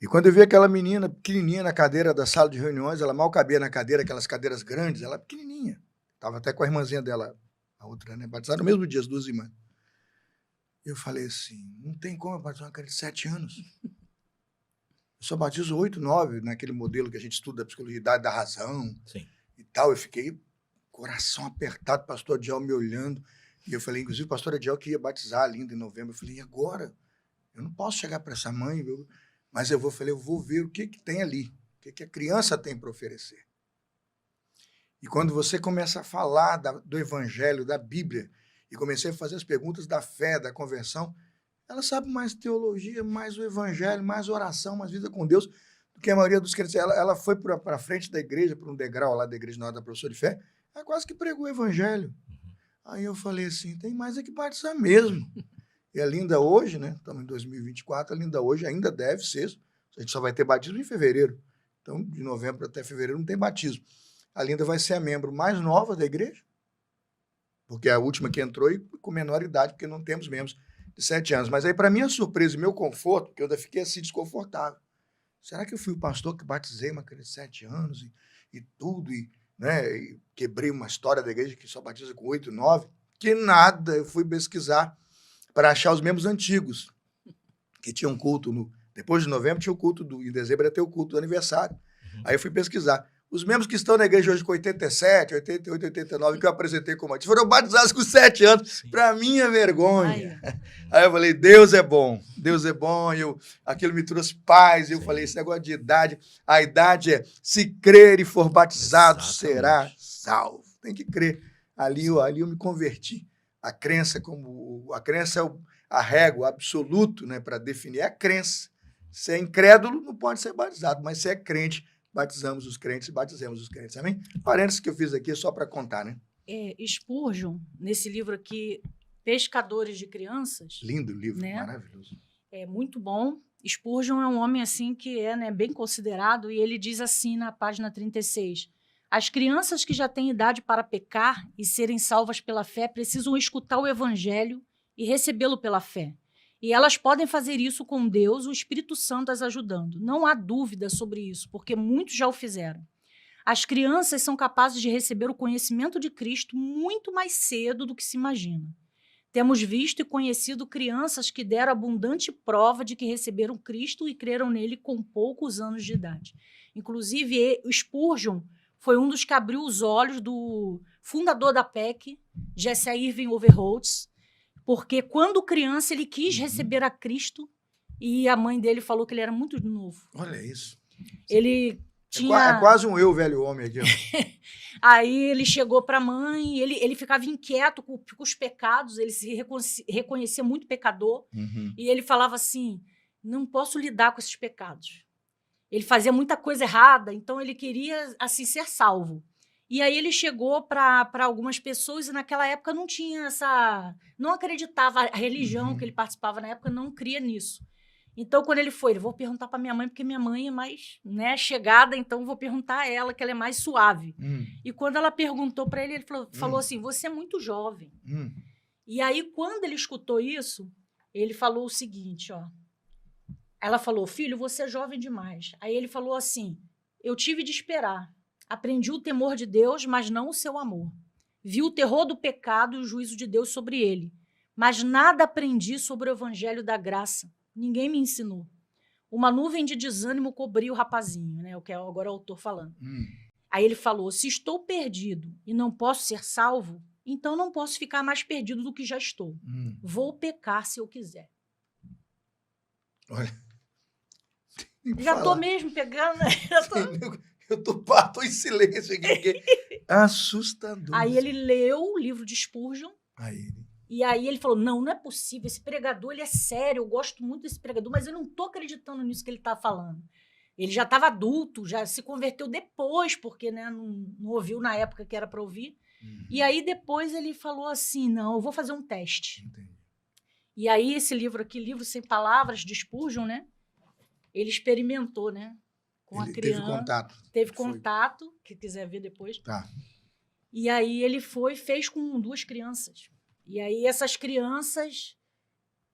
E quando eu vi aquela menina pequenininha na cadeira da sala de reuniões, ela mal cabia na cadeira, aquelas cadeiras grandes, ela pequenininha. Estava até com a irmãzinha dela, a outra, né? Batizada no mesmo dia, as duas irmãs. Eu falei assim, não tem como eu batizar uma criança de 7 anos. Eu só batizo 8, 9, naquele modelo que a gente estuda da psicologia da razão. Sim. E tal. Eu fiquei coração apertado, pastor Adiel me olhando. E eu falei, inclusive, o pastor Adiel que ia batizar a Linda em novembro. Eu falei, e agora? Eu não posso chegar para essa mãe, mas eu vou ver o que tem ali, o que a criança tem para oferecer. E quando você começa a falar do evangelho, da Bíblia, e comecei a fazer as perguntas da fé, da conversão, ela sabe mais teologia, mais o evangelho, mais oração, mais vida com Deus, do que a maioria dos crentes. Ela foi para frente da igreja, para um degrau lá da igreja na hora da professora de fé, ela quase que pregou o evangelho. Aí eu falei assim, tem mais é que batizar mesmo. E a Linda hoje, né? Estamos em 2024, a Linda hoje ainda deve ser. A gente só vai ter batismo em fevereiro. Então, de novembro até fevereiro não tem batismo. A Linda vai ser a membro mais nova da igreja, porque é a última que entrou e com menor idade, porque não temos membros de 7 anos. Mas aí, para minha surpresa e meu conforto, porque eu ainda fiquei assim desconfortável. Será que eu fui o pastor que batizei uma criança de 7 anos e tudo, né? E quebrei uma história da igreja que só batiza com 8, 9? Que nada, eu fui pesquisar para achar os membros antigos, que tinham culto, depois de novembro tinha o culto, em dezembro ia ter o culto do aniversário. Aí eu fui pesquisar. Os membros que estão na igreja hoje com 87, 88, 89, que eu apresentei como antes, foram batizados com 7 anos, para minha vergonha. Aí eu falei, Deus é bom, aquilo me trouxe paz, eu falei, esse negócio de idade, a idade é, se crer e for batizado, será salvo. Tem que crer. Ali eu me converti. A crença é a régua absoluta, né, para definir a crença. Se é incrédulo, não pode ser batizado, mas se é crente, batizamos os crentes e batizemos os crentes. Amém? Parênteses que eu fiz aqui só para contar, né? Spurgeon, nesse livro aqui, Pescadores de Crianças. Lindo livro, né? Maravilhoso. É muito bom. Spurgeon é um homem assim que é, né, bem considerado, e ele diz assim na página 36: as crianças que já têm idade para pecar e serem salvas pela fé precisam escutar o evangelho e recebê-lo pela fé. E elas podem fazer isso com Deus, o Espírito Santo as ajudando. Não há dúvida sobre isso, porque muitos já o fizeram. As crianças são capazes de receber o conhecimento de Cristo muito mais cedo do que se imagina. Temos visto e conhecido crianças que deram abundante prova de que receberam Cristo e creram nele com poucos anos de idade. Inclusive, o Spurgeon foi um dos que abriu os olhos do fundador da PEC, Jesse Irving Overholtz, porque quando criança ele quis receber a Cristo e a mãe dele falou que ele era muito novo. Olha isso. Ele tinha... É quase um eu, velho homem aqui. Aí ele chegou para a mãe, ele ficava inquieto com os pecados, ele se reconhecia muito pecador, e ele falava assim, não posso lidar com esses pecados. Ele fazia muita coisa errada, então ele queria assim ser salvo. E aí ele chegou para algumas pessoas e naquela época não tinha essa... Não acreditava, a religião que ele participava na época não cria nisso. Então, quando ele foi, ele vou perguntar para minha mãe, porque minha mãe é mais, né, chegada, então vou perguntar a ela, que ela é mais suave. E quando ela perguntou para ele falou assim, você é muito jovem. E aí, quando ele escutou isso, ele falou o seguinte, ó. Ela falou, filho, você é jovem demais. Aí ele falou assim, eu tive de esperar. Aprendi o temor de Deus, mas não o seu amor. Vi o terror do pecado e o juízo de Deus sobre ele. Mas nada aprendi sobre o evangelho da graça. Ninguém me ensinou. Uma nuvem de desânimo cobriu o rapazinho, né? O que é agora o autor falando. Aí ele falou, se estou perdido e não posso ser salvo, então não posso ficar mais perdido do que já estou. Vou pecar se eu quiser. Olha. Já estou mesmo pegando. Eu tô em silêncio aqui, porque assustador. Aí ele leu o livro de Spurgeon. Aí. E aí ele falou, não é possível, esse pregador, ele é sério, eu gosto muito desse pregador, mas eu não estou acreditando nisso que ele está falando. Ele já estava adulto, já se converteu depois, porque, né, não ouviu na época que era para ouvir. E aí depois ele falou assim, não, eu vou fazer um teste. Entendi. E aí esse livro aqui, Livro Sem Palavras, de Spurgeon, né, ele experimentou, né, com a criança. Teve contato. Teve contato, que quiser ver depois. Tá. E aí ele fez com 2 crianças. E aí essas crianças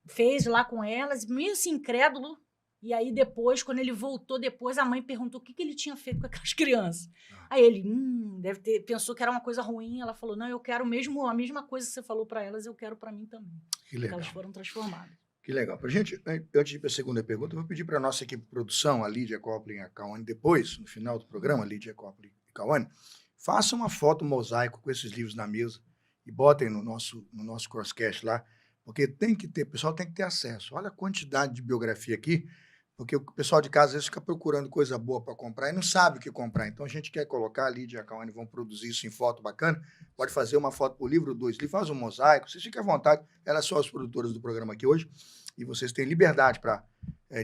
fez lá com elas, meio assim, incrédulo. E aí depois, quando ele voltou depois, a mãe perguntou o que ele tinha feito com aquelas crianças. Aí ele, pensou que era uma coisa ruim. Ela falou, não, eu quero mesmo a mesma coisa que você falou para elas, eu quero para mim também. Que legal. Elas foram transformadas. Que legal. Pra gente, antes de ir para a segunda pergunta, eu vou pedir para a nossa equipe de produção, a Lídia Copley e a Cauane, depois, no final do programa, a Lídia Copley e a Cauane, façam uma foto mosaico com esses livros na mesa e botem no nosso Crosscast lá, porque o pessoal tem que ter acesso. Olha a quantidade de biografia aqui, porque o pessoal de casa às vezes fica procurando coisa boa para comprar e não sabe o que comprar. Então a gente quer colocar, a Lídia e a Cauane vão produzir isso em foto bacana, pode fazer uma foto por livro, 2 livros, faz um mosaico, vocês fiquem à vontade, elas são as produtoras do programa aqui hoje, e vocês têm liberdade para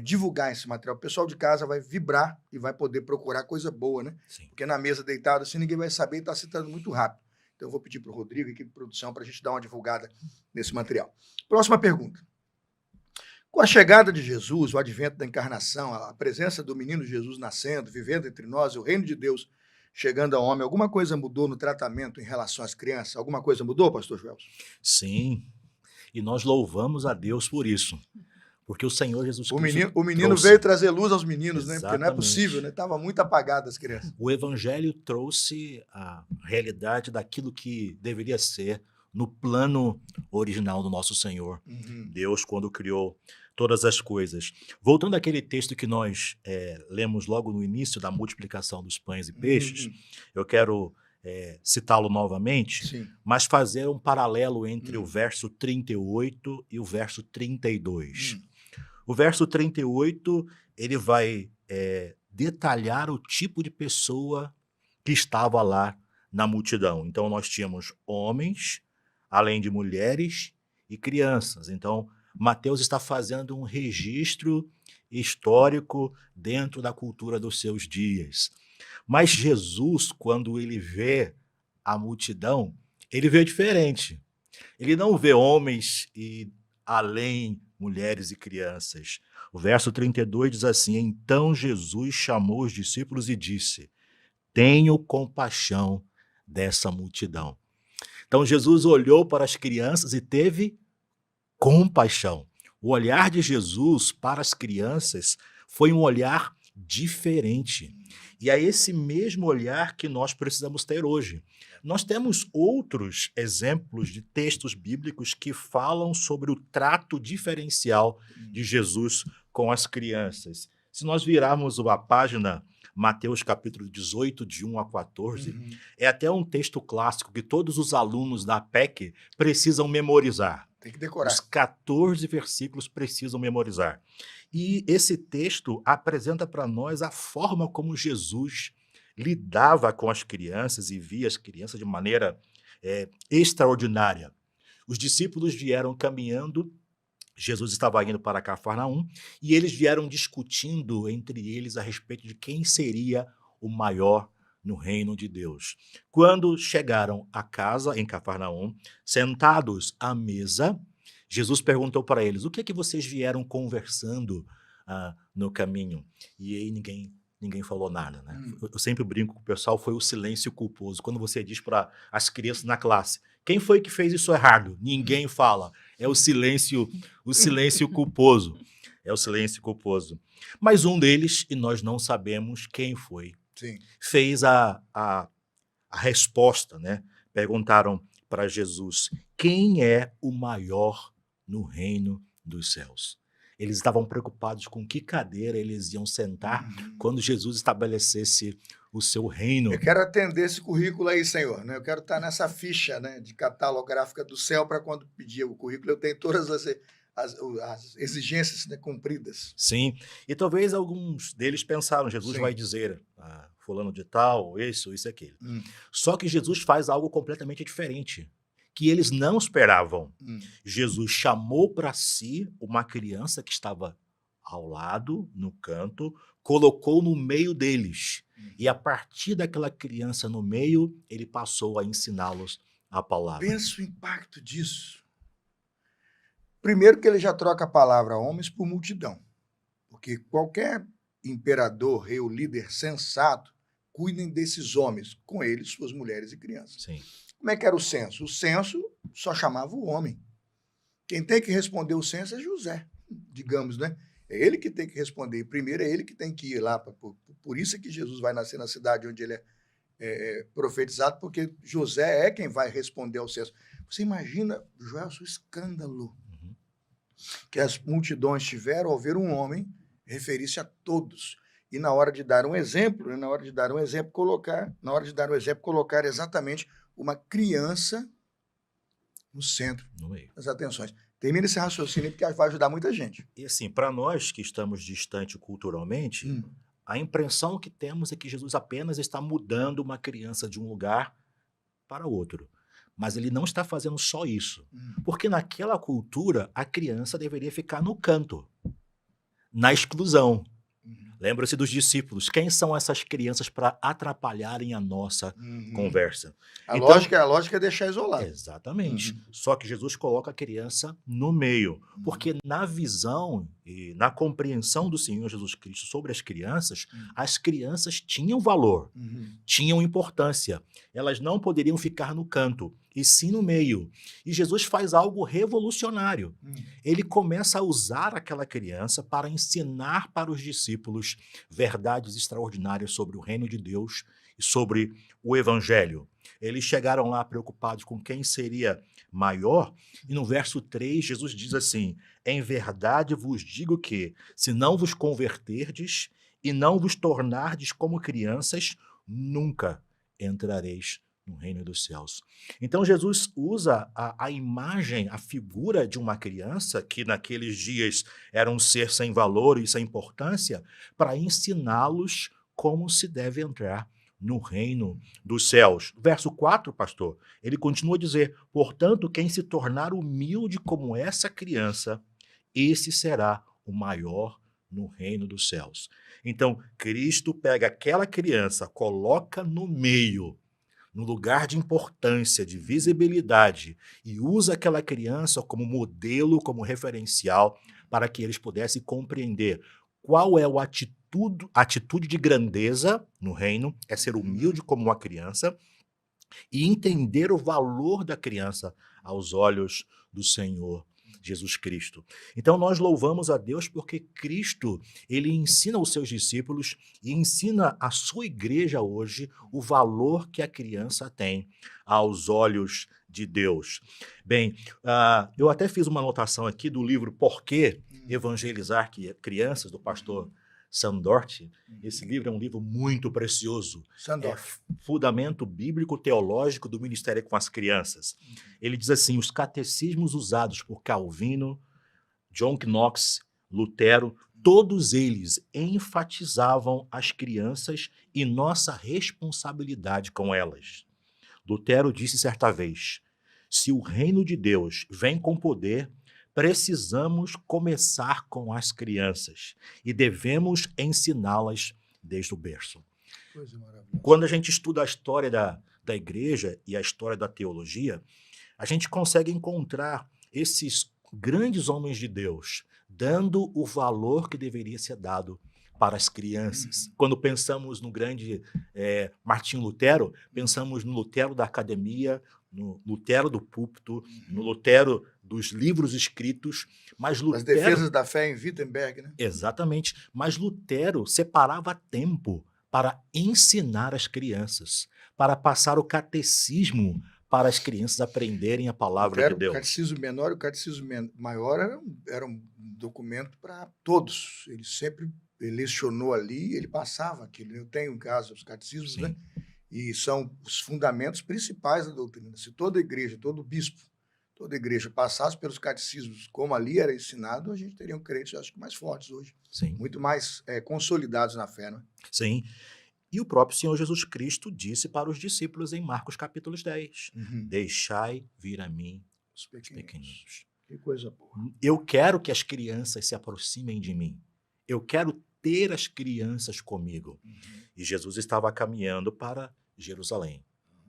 divulgar esse material. O pessoal de casa vai vibrar e vai poder procurar coisa boa, né? Sim. Porque na mesa deitado assim ninguém vai saber e está citando muito rápido. Então eu vou pedir para o Rodrigo, equipe de produção, para a gente dar uma divulgada nesse material. Próxima pergunta. Com a chegada de Jesus, o advento da encarnação, a presença do menino Jesus nascendo, vivendo entre nós, o reino de Deus chegando ao homem, alguma coisa mudou no tratamento em relação às crianças? Alguma coisa mudou, pastor Joelson? Sim, e nós louvamos a Deus por isso. Porque o Senhor Jesus Cristo O menino trouxe... veio trazer luz aos meninos, né? Porque não é Exatamente. possível, né? Estava muito apagado as crianças. O Evangelho trouxe a realidade daquilo que deveria ser no plano original do nosso Senhor. Deus, quando criou todas as coisas. Voltando àquele texto que nós lemos logo no início da multiplicação dos pães e peixes, eu quero citá-lo novamente, Sim. mas fazer um paralelo entre o verso 38 e o verso 32. O verso 38, ele vai detalhar o tipo de pessoa que estava lá na multidão. Então, nós tínhamos homens, além de mulheres e crianças. Então, Mateus está fazendo um registro histórico dentro da cultura dos seus dias. Mas Jesus, quando ele vê a multidão, ele vê diferente. Ele não vê homens e além mulheres e crianças. O verso 32 diz assim, então Jesus chamou os discípulos e disse, tenho compaixão dessa multidão. Então Jesus olhou para as crianças e teve compaixão. O olhar de Jesus para as crianças foi um olhar diferente. E é esse mesmo olhar que nós precisamos ter hoje. Nós temos outros exemplos de textos bíblicos que falam sobre o trato diferencial de Jesus com as crianças. Se nós virarmos a página Mateus capítulo 18, de 1 a 14, é até um texto clássico que todos os alunos da PEC precisam memorizar. Tem que decorar. Os 14 versículos precisam memorizar. E esse texto apresenta para nós a forma como Jesus lidava com as crianças e via as crianças de maneira extraordinária. Os discípulos vieram caminhando, Jesus estava indo para Cafarnaum, e eles vieram discutindo entre eles a respeito de quem seria o maior no reino de Deus. Quando chegaram à casa em Cafarnaum, sentados à mesa, Jesus perguntou para eles: o que é que vocês vieram conversando no caminho? E aí ninguém falou nada, né? Eu sempre brinco com o pessoal, foi o silêncio culposo. Quando você diz para as crianças na classe: quem foi que fez isso errado? Ninguém fala. É o silêncio culposo. É o silêncio culposo. Mas um deles, e nós não sabemos quem foi, Sim. fez a resposta, né? Perguntaram para Jesus: quem é o maior no reino dos céus? Eles estavam preocupados com que cadeira eles iam sentar quando Jesus estabelecesse o seu reino. Eu quero atender esse currículo aí, Senhor, né? Eu quero estar nessa ficha, né, de catalográfica do céu, para quando pedir o currículo eu tenho todas as exigências, né, cumpridas. Sim, e talvez alguns deles pensaram: Jesus Sim. vai dizer fulano de tal, isso e aquilo. Só que Jesus faz algo completamente diferente, que eles não esperavam. Jesus chamou para si uma criança que estava ao lado, no canto, colocou no meio deles. E a partir daquela criança no meio, ele passou a ensiná-los a palavra. Pensa o impacto disso. Primeiro que ele já troca a palavra homens por multidão. Porque qualquer imperador, rei ou líder sensato, cuidem desses homens, com eles, suas mulheres e crianças. Sim. Como é que era o censo? O censo só chamava o homem. Quem tem que responder o censo é José, digamos, né? É ele que tem que responder. Primeiro é ele que tem que ir lá. Por isso é que Jesus vai nascer na cidade onde ele é profetizado, porque José é quem vai responder ao censo. Você imagina, Joelson, o escândalo que as multidões tiveram ao ver um homem referir-se a todos. E na hora de dar um exemplo, colocar exatamente uma criança no centro das atenções. Termina esse raciocínio porque vai ajudar muita gente. E assim, para nós que estamos distantes culturalmente, a impressão que temos é que Jesus apenas está mudando uma criança de um lugar para outro. Mas ele não está fazendo só isso. Porque naquela cultura, a criança deveria ficar no canto, na exclusão. Lembra-se dos discípulos. Quem são essas crianças para atrapalharem a nossa conversa? A lógica é deixar isolado. Exatamente. Só que Jesus coloca a criança no meio. Porque na visão e na compreensão do Senhor Jesus Cristo sobre as crianças tinham valor, tinham importância. Elas não poderiam ficar no canto, e sim no meio. E Jesus faz algo revolucionário. Ele começa a usar aquela criança para ensinar para os discípulos verdades extraordinárias sobre o reino de Deus e sobre o evangelho. Eles chegaram lá preocupados com quem seria maior, e no verso 3, Jesus diz assim: em verdade vos digo que, se não vos converterdes e não vos tornardes como crianças, nunca entrareis no reino dos céus. Então Jesus usa a imagem, a figura de uma criança, que naqueles dias era um ser sem valor e sem importância, para ensiná-los como se deve entrar no reino dos céus. Verso 4, pastor, ele continua a dizer: portanto, quem se tornar humilde como essa criança, esse será o maior no reino dos céus. Então, Cristo pega aquela criança, coloca no meio, no lugar de importância, de visibilidade, e usa aquela criança como modelo, como referencial, para que eles pudessem compreender qual é a atitude de grandeza no reino, é ser humilde como uma criança, e entender o valor da criança aos olhos do Senhor Jesus Cristo. Então nós louvamos a Deus porque Cristo, ele ensina aos seus discípulos e ensina à sua igreja hoje o valor que a criança tem aos olhos de Deus. Bem, eu até fiz uma anotação aqui do livro Por que Evangelizar Crianças, do pastor Sandorti. Esse livro é um livro muito precioso. É fundamento bíblico-teológico do ministério com as crianças. Ele diz assim: os catecismos usados por Calvino, John Knox, Lutero, todos eles enfatizavam as crianças e nossa responsabilidade com elas. Lutero disse certa vez: se o reino de Deus vem com poder, precisamos começar com as crianças e devemos ensiná-las desde o berço. Coisa maravilhosa. Quando a gente estuda a história da igreja e a história da teologia, a gente consegue encontrar esses grandes homens de Deus dando o valor que deveria ser dado para as crianças. Quando pensamos no grande Martinho Lutero, pensamos no Lutero da academia, no Lutero do púlpito, no Lutero dos livros escritos, mas As Lutero... defesas da fé em Wittenberg, né? Exatamente, mas Lutero separava tempo para ensinar as crianças, para passar o catecismo para as crianças aprenderem a palavra de O Deus. catecismo menor e o catecismo maior era um documento para todos. Ele sempre lecionou ali, ele passava aquilo. Eu tenho em casa os catecismos, Sim. né? E são os fundamentos principais da doutrina. Se toda igreja, todo bispo, toda igreja passasse pelos catecismos como ali era ensinado, a gente teria crentes, acho que mais fortes hoje, Sim, muito mais consolidados na fé, né? sim. E o próprio Senhor Jesus Cristo disse para os discípulos em Marcos capítulo 10, deixai vir a mim Os os pequenos. pequeninos. Que coisa boa. Eu quero que as crianças se aproximem de mim. Eu quero ter as crianças comigo. E Jesus estava caminhando para Jerusalém,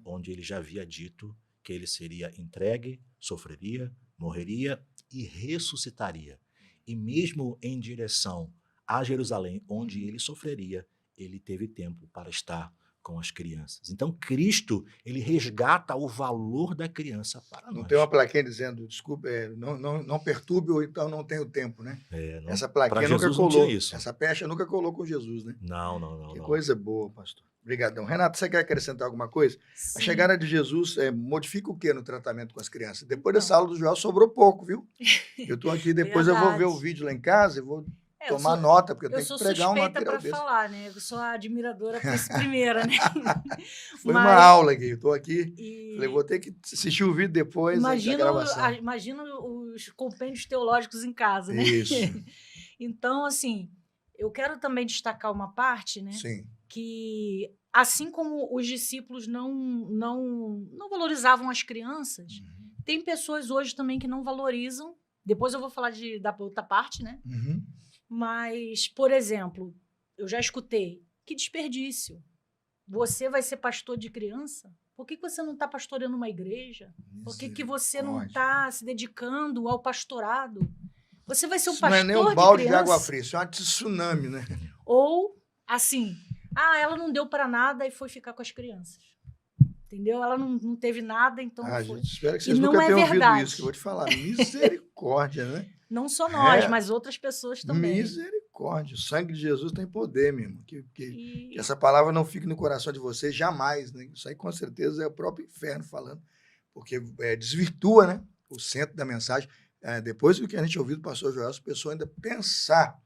onde ele já havia dito que ele seria entregue, sofreria, morreria e ressuscitaria. E mesmo em direção a Jerusalém, onde ele sofreria, ele teve tempo para estar com as crianças. Então, Cristo, ele resgata o valor da criança para Não nós. tem uma plaquinha dizendo, desculpa, não perturbe ou então não tenho tempo, né? Não, Essa para plaquinha nunca Jesus não colou. tinha isso. Essa pecha nunca colou com Jesus, né? Não. Que coisa boa, pastor. Obrigadão. Renato, você quer acrescentar alguma coisa? A Sim. chegada de Jesus modifica o que no tratamento com as crianças? Depois dessa aula do Joel sobrou pouco, viu? Eu estou aqui, depois eu vou ver o Verdade. vídeo lá em casa e vou Eu tomar sou- nota, porque eu Eu tenho sou que pregar um suspeita material para desse. falar, né? Eu sou a admiradora primeira, né? Foi uma Mas- aula aqui, eu estou aqui, E falei, vou ter que assistir o vídeo depois da gravação. imagina os compêndios teológicos em casa, né? Isso, Então, assim, eu quero também destacar uma parte, né? sim. Que assim como os discípulos não valorizavam as crianças, tem pessoas hoje também que não valorizam. Depois eu vou falar da outra parte, né? Uhum. Mas, por exemplo, eu já escutei, que desperdício. Você vai ser pastor de criança? Por que você não está pastoreando uma igreja? Por que você não está se dedicando ao pastorado? Você vai ser um Isso não pastor é nem um de balde de criança? água fria, isso é um tsunami, né? Ou, assim, ela não deu para nada e foi ficar com as crianças. Entendeu? Ela não teve nada, então foi. Gente, espero que vocês E nunca não é tenham ouvido verdade. isso, que eu vou te falar. Misericórdia, né? Não só nós, É. mas outras pessoas também. Misericórdia. O sangue de Jesus tem poder, meu irmão. Que E- essa palavra não fique no coração de vocês jamais, né? Isso aí com certeza é o próprio inferno falando, porque desvirtua, né, o centro da mensagem. Depois do que a gente ouviu do pastor Joel, se a pessoa ainda pensar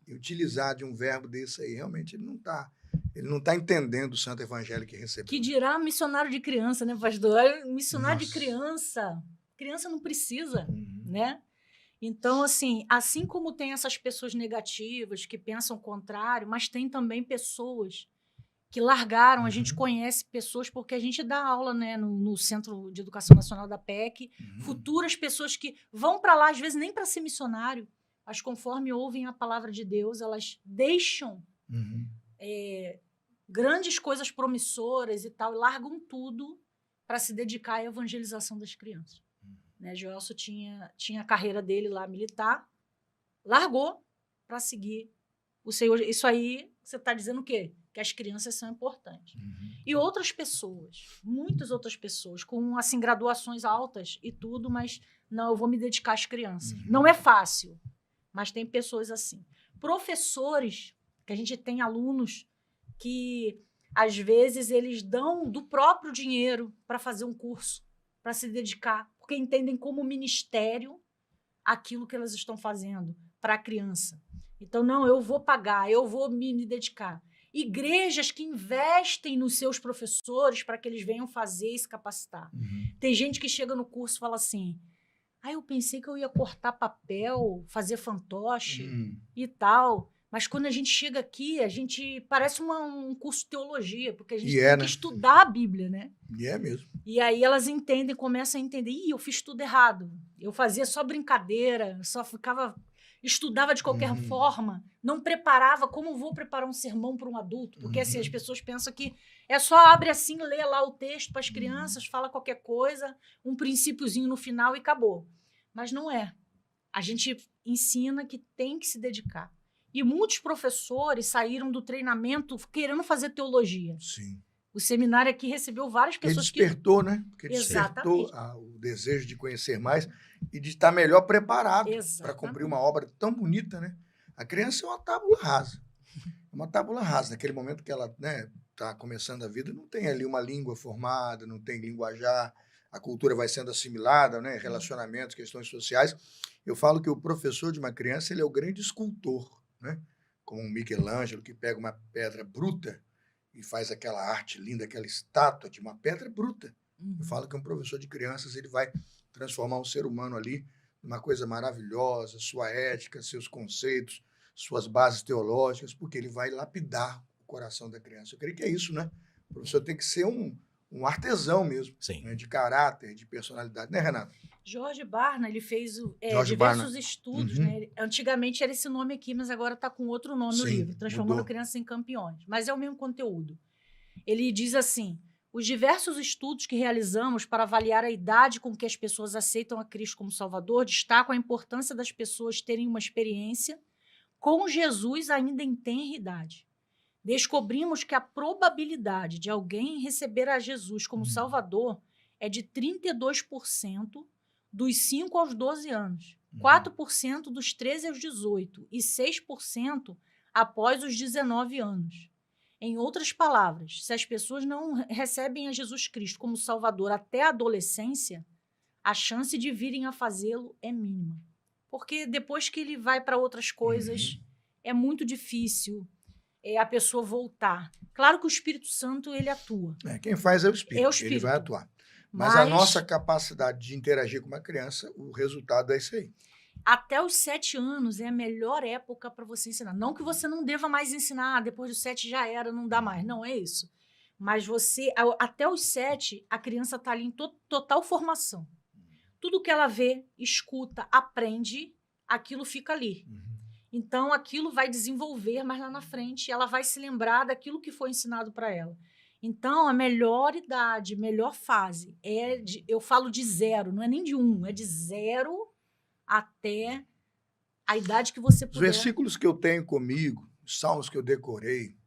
e utilizar de um verbo desse aí, realmente ele não tá entendendo o santo evangelho que recebeu. Que dirá missionário de criança, né, pastor? Olha, missionário de Nossa. criança. Criança não precisa, Uhum. né? Então, assim como tem essas pessoas negativas que pensam o contrário, mas tem também pessoas que largaram. A gente conhece pessoas porque a gente dá aula, né, no Centro de Educação Nacional da PEC. Futuras pessoas que vão para lá, às vezes nem para ser missionário, mas conforme ouvem a palavra de Deus, elas deixam Uhum. grandes coisas promissoras e tal, e largam tudo para se dedicar à evangelização das crianças. Né? Joelso tinha a carreira dele lá militar, largou para seguir o Senhor. Isso aí, você está dizendo o quê? Que as crianças são importantes. E outras pessoas, muitas outras pessoas, com assim, graduações altas e tudo, mas não, eu vou me dedicar às crianças. Não é fácil, mas tem pessoas assim. Professores, que a gente tem alunos que, às vezes, eles dão do próprio dinheiro para fazer um curso, para se dedicar, porque entendem como ministério aquilo que elas estão fazendo para a criança. Então, não, eu vou pagar, eu vou me dedicar. Igrejas que investem nos seus professores para que eles venham fazer e se capacitar. Tem gente que chega no curso e fala assim, eu pensei que eu ia cortar papel, fazer fantoche e tal, mas quando a gente chega aqui, a gente parece um curso de teologia, porque a gente tem que né? estudar a Bíblia, né? E é mesmo. E aí elas começam a entender, eu fiz tudo errado, eu fazia só brincadeira, só ficava estudava de qualquer forma, não preparava, como vou preparar um sermão para um adulto? Porque assim, as pessoas pensam que é só abre assim, lê lá o texto para as crianças, fala qualquer coisa, um princípiozinho no final e acabou. Mas não é. A gente ensina que tem que se dedicar. E muitos professores saíram do treinamento querendo fazer teologia. Sim. O seminário aqui recebeu várias pessoas que despertou, né? Porque Exatamente. despertou o desejo de conhecer mais e de estar melhor preparado para cumprir uma obra tão bonita, né? A criança é uma tábula rasa. Uma tábula rasa. Naquele momento que ela está começando a vida, não tem ali uma língua formada, não tem linguajar, a cultura vai sendo assimilada, né? Relacionamentos, questões sociais. Eu falo que o professor de uma criança ele é o grande escultor, né? Como um Michelangelo que pega uma pedra bruta e faz aquela arte linda, aquela estátua de uma pedra bruta. Eu falo que um professor de crianças ele vai transformar um ser humano ali numa coisa maravilhosa, sua ética, seus conceitos, suas bases teológicas, porque ele vai lapidar o coração da criança. Eu creio que é isso, né? O professor tem que ser um artesão mesmo, né? De caráter, de personalidade. Né, Renato? Jorge Barna, ele fez diversos estudos, né? Antigamente era esse nome aqui, mas agora está com outro nome no livro, Transformando Crianças em Campeões. Mas é o mesmo conteúdo. Ele diz assim, os diversos estudos que realizamos para avaliar a idade com que as pessoas aceitam a Cristo como Salvador destacam a importância das pessoas terem uma experiência com Jesus ainda em tenra idade. Descobrimos que a probabilidade de alguém receber a Jesus como Salvador é de 32% dos 5 aos 12 anos, 4% dos 13 aos 18 e 6% após os 19 anos. Em outras palavras, se as pessoas não recebem a Jesus Cristo como Salvador até a adolescência, a chance de virem a fazê-lo é mínima. Porque depois que ele vai para outras coisas, é muito difícil a pessoa voltar. Claro que o Espírito Santo, ele atua. Quem faz é o Espírito. Ele vai atuar. Mas a nossa capacidade de interagir com uma criança, o resultado é isso aí. Até os 7 anos é a melhor época para você ensinar. Não que você não deva mais ensinar, depois dos 7 já era, não dá mais. Não é isso. Mas você, até os 7, a criança está ali em total formação. Tudo que ela vê, escuta, aprende, aquilo fica ali. Então, aquilo vai desenvolver mais lá na frente, ela vai se lembrar daquilo que foi ensinado para ela. Então, a melhor idade, melhor fase, eu falo de 0, não é nem de 1, é de 0 até a idade que você puder. Os versículos que eu tenho comigo, os salmos que eu decorei,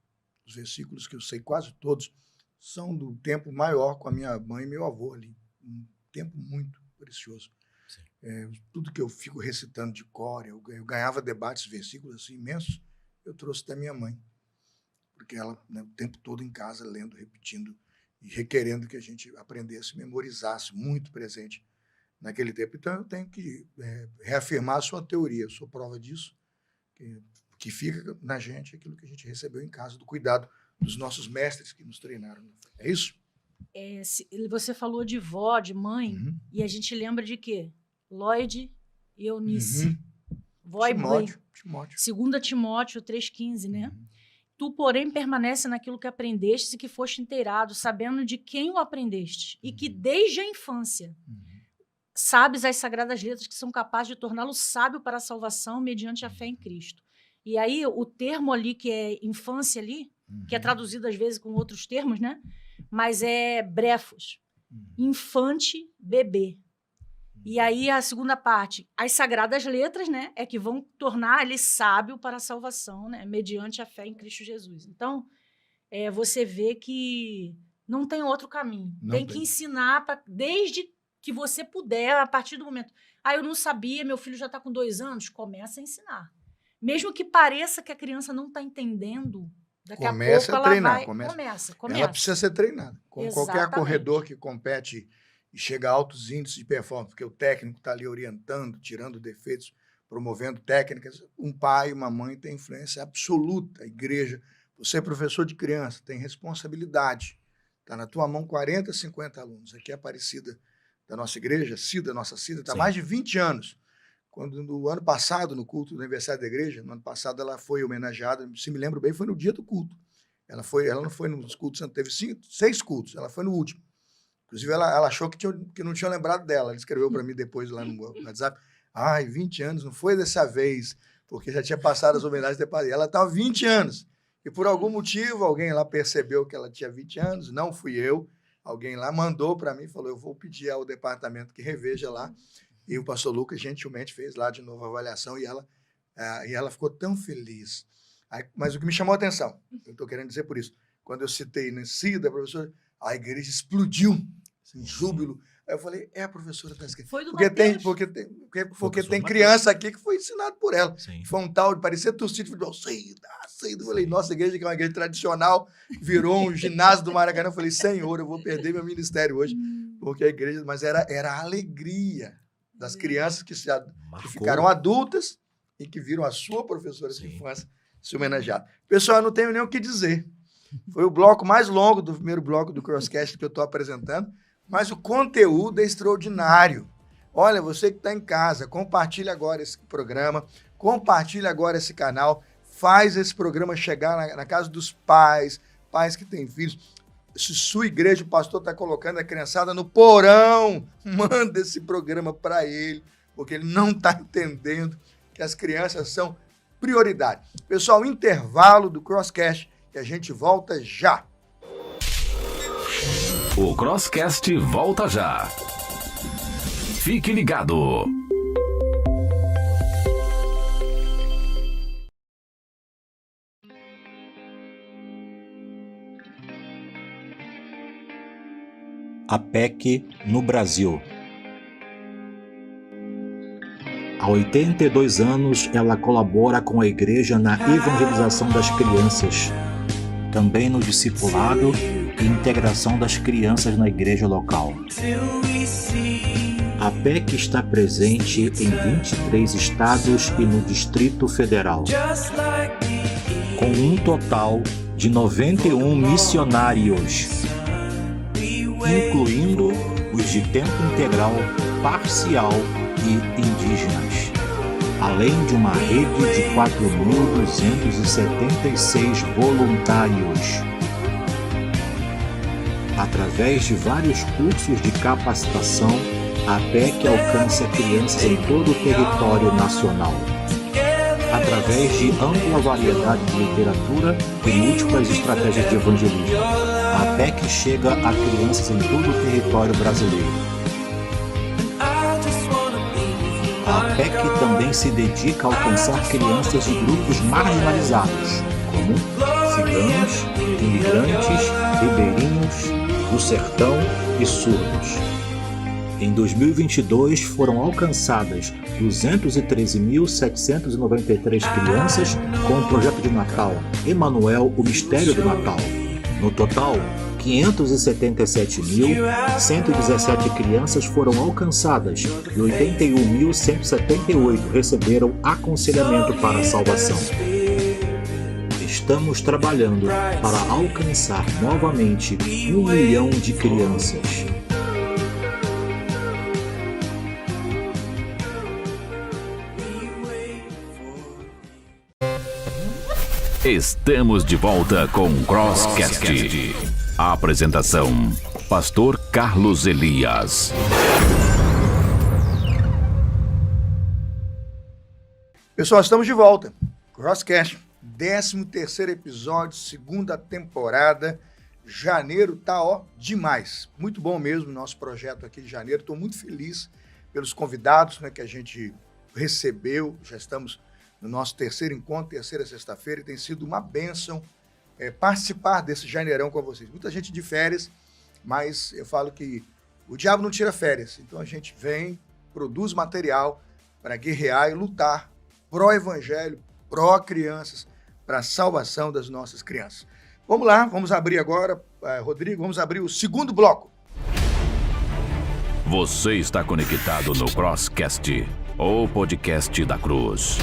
os versículos que eu sei quase todos, são do tempo maior com a minha mãe e meu avô ali. Um tempo muito precioso. Tudo que eu fico recitando de cor, eu ganhava debates, versículos assim, imensos, eu trouxe da minha mãe. Porque ela, o tempo todo em casa, lendo, repetindo e requerendo que a gente aprendesse, memorizasse, muito presente naquele tempo. Então, eu tenho que reafirmar a sua teoria. Eu sou prova disso, que fica na gente aquilo que a gente recebeu em casa, do cuidado dos nossos mestres que nos treinaram. É isso? Você falou de vó, de mãe, e a gente lembra de quê? Lloyd e Eunice. Vó e mãe. Timóteo. 2 Timóteo 3,15, né? Tu, porém, permanece naquilo que aprendeste e que foste inteirado, sabendo de quem o aprendeste, e que desde a infância sabes as sagradas letras que são capazes de torná-lo sábio para a salvação mediante a fé em Cristo. E aí, o termo ali, que é infância ali, que é traduzido às vezes com outros termos, né? Mas é brefos. Infante, bebê. E aí, a segunda parte, as sagradas letras, né, é que vão tornar ele sábio para a salvação, né, mediante a fé em Cristo Jesus. Então, você vê que não tem outro caminho. Tem que ensinar desde que você puder, a partir do momento. Eu não sabia, meu filho já está com 2 anos. Começa a ensinar. Mesmo que pareça que a criança não está entendendo, daqui a pouco ela vai... Começa. Ela precisa ser treinada. Como qualquer corredor que compete e chega a altos índices de performance, porque o técnico está ali orientando, tirando defeitos, promovendo técnicas. Um pai e uma mãe têm influência absoluta. A igreja, você é professor de criança, tem responsabilidade. Está na tua mão 40, 50 alunos. Aqui é a Aparecida da nossa igreja, nossa Cida, está há mais de 20 anos. Quando no ano passado, no culto do aniversário da igreja, no ano passado ela foi homenageada, se me lembro bem, foi no dia do culto. Ela não foi nos cultos, teve 6 cultos, ela foi no último. Inclusive, ela achou que não tinha lembrado dela. Ela escreveu para mim depois lá no WhatsApp. Ai, 20 anos, não foi dessa vez, porque já tinha passado as homenagens de padre. Ela estava 20 anos. E por algum motivo, alguém lá percebeu que ela tinha 20 anos, não fui eu. Alguém lá mandou para mim, falou, eu vou pedir ao departamento que reveja lá. E o pastor Lucas gentilmente fez lá de novo a avaliação e ela ficou tão feliz. Mas o que me chamou a atenção, eu estou querendo dizer por isso, quando eu citei Nancy, da professora, a igreja explodiu em júbilo. Aí eu falei, a professora das crianças. Foi do Porque Professor tem Mateus. criança aqui que foi ensinado por ela. Sim. Foi um tal de parecer torcida de futebol. Eu falei, nossa igreja, que é uma igreja tradicional, virou um ginásio do Maracanã. Eu falei, Senhor, eu vou perder meu ministério hoje, porque a igreja... Mas era a alegria das crianças que ficaram adultas e que viram a sua professora de infância se homenageada. Pessoal, eu não tenho nem o que dizer. Foi o bloco mais longo do primeiro bloco do Crosscast que eu estou apresentando, mas o conteúdo é extraordinário. Olha, você que está em casa, compartilha agora esse programa, compartilha agora esse canal, faz esse programa chegar na casa dos pais que têm filhos. Se sua igreja, o pastor está colocando a criançada no porão, manda esse programa para ele, porque ele não está entendendo que as crianças são prioridade. Pessoal, intervalo do Crosscast, e a gente volta já. O Crosscast volta já. Fique ligado. A PEC no Brasil. Há 82 anos, ela colabora com a igreja na evangelização das crianças, também no discipulado e integração das crianças na igreja local. A PEC está presente em 23 estados e no Distrito Federal, com um total de 91 missionários, incluindo os de tempo integral, parcial e indígenas, além de uma rede de 4.276 voluntários. Através de vários cursos de capacitação, a PEC alcança crianças em todo o território nacional. Através de ampla variedade de literatura e múltiplas estratégias de evangelismo, a PEC chega a crianças em todo o território brasileiro. A PEC também se dedica a alcançar crianças de grupos marginalizados, como ciganos, imigrantes, ribeirinhos, do sertão e surdos. Em 2022, foram alcançadas 213.793 crianças com o projeto de Natal Emanuel, o Mistério do Natal. No total, 577.117 crianças foram alcançadas e 81.178 receberam aconselhamento para a salvação. Estamos trabalhando para alcançar novamente 1 milhão de crianças. Estamos de volta com o Crosscast. A apresentação, Pastor Carlos Elias. Pessoal, estamos de volta. Crosscast, 13º episódio, segunda temporada. Janeiro tá, demais. Muito bom mesmo o nosso projeto aqui de janeiro. Estou muito feliz pelos convidados, que a gente recebeu. Já estamos no nosso terceiro encontro, terceira sexta-feira, e tem sido uma bênção participar desse janeirão com vocês. Muita gente de férias, mas eu falo que o diabo não tira férias. Então a gente vem, produz material para guerrear e lutar pró-evangelho, pró-crianças, para a salvação das nossas crianças. Vamos lá, vamos abrir agora, Rodrigo, vamos abrir o segundo bloco. Você está conectado no Crosscast, o podcast da Cruz.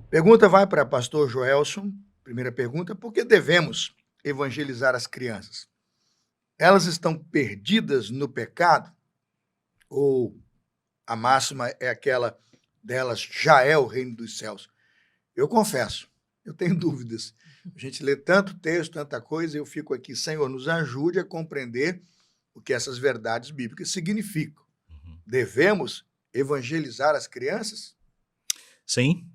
Pergunta vai para pastor Joelson. Primeira pergunta, por que devemos evangelizar as crianças? Elas estão perdidas no pecado? Ou a máxima é aquela delas, já é o reino dos céus? Eu confesso, eu tenho dúvidas. A gente lê tanto texto, tanta coisa, e eu fico aqui, Senhor, nos ajude a compreender o que essas verdades bíblicas significam. devemos evangelizar as crianças? Sim,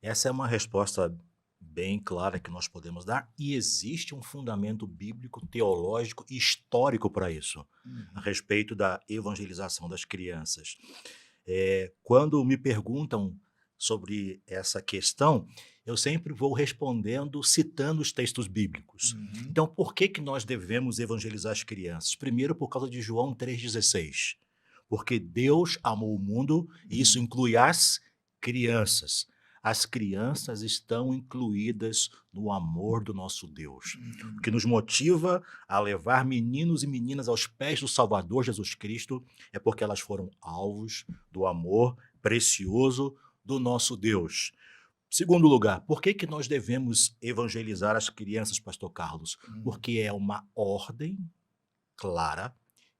essa é uma resposta bem clara que nós podemos dar, e existe um fundamento bíblico, teológico e histórico para isso, a respeito da evangelização das crianças. Quando me perguntam sobre essa questão, eu sempre vou respondendo citando os textos bíblicos. Uhum. Então, por que nós devemos evangelizar as crianças? Primeiro, por causa de João 3,16. Porque Deus amou o mundo, e isso inclui as crianças. As crianças estão incluídas no amor do nosso Deus, o que nos motiva a levar meninos e meninas aos pés do Salvador Jesus Cristo é porque elas foram alvos do amor precioso do nosso Deus. Segundo lugar, por que nós devemos evangelizar as crianças, Pastor Carlos? Porque é uma ordem clara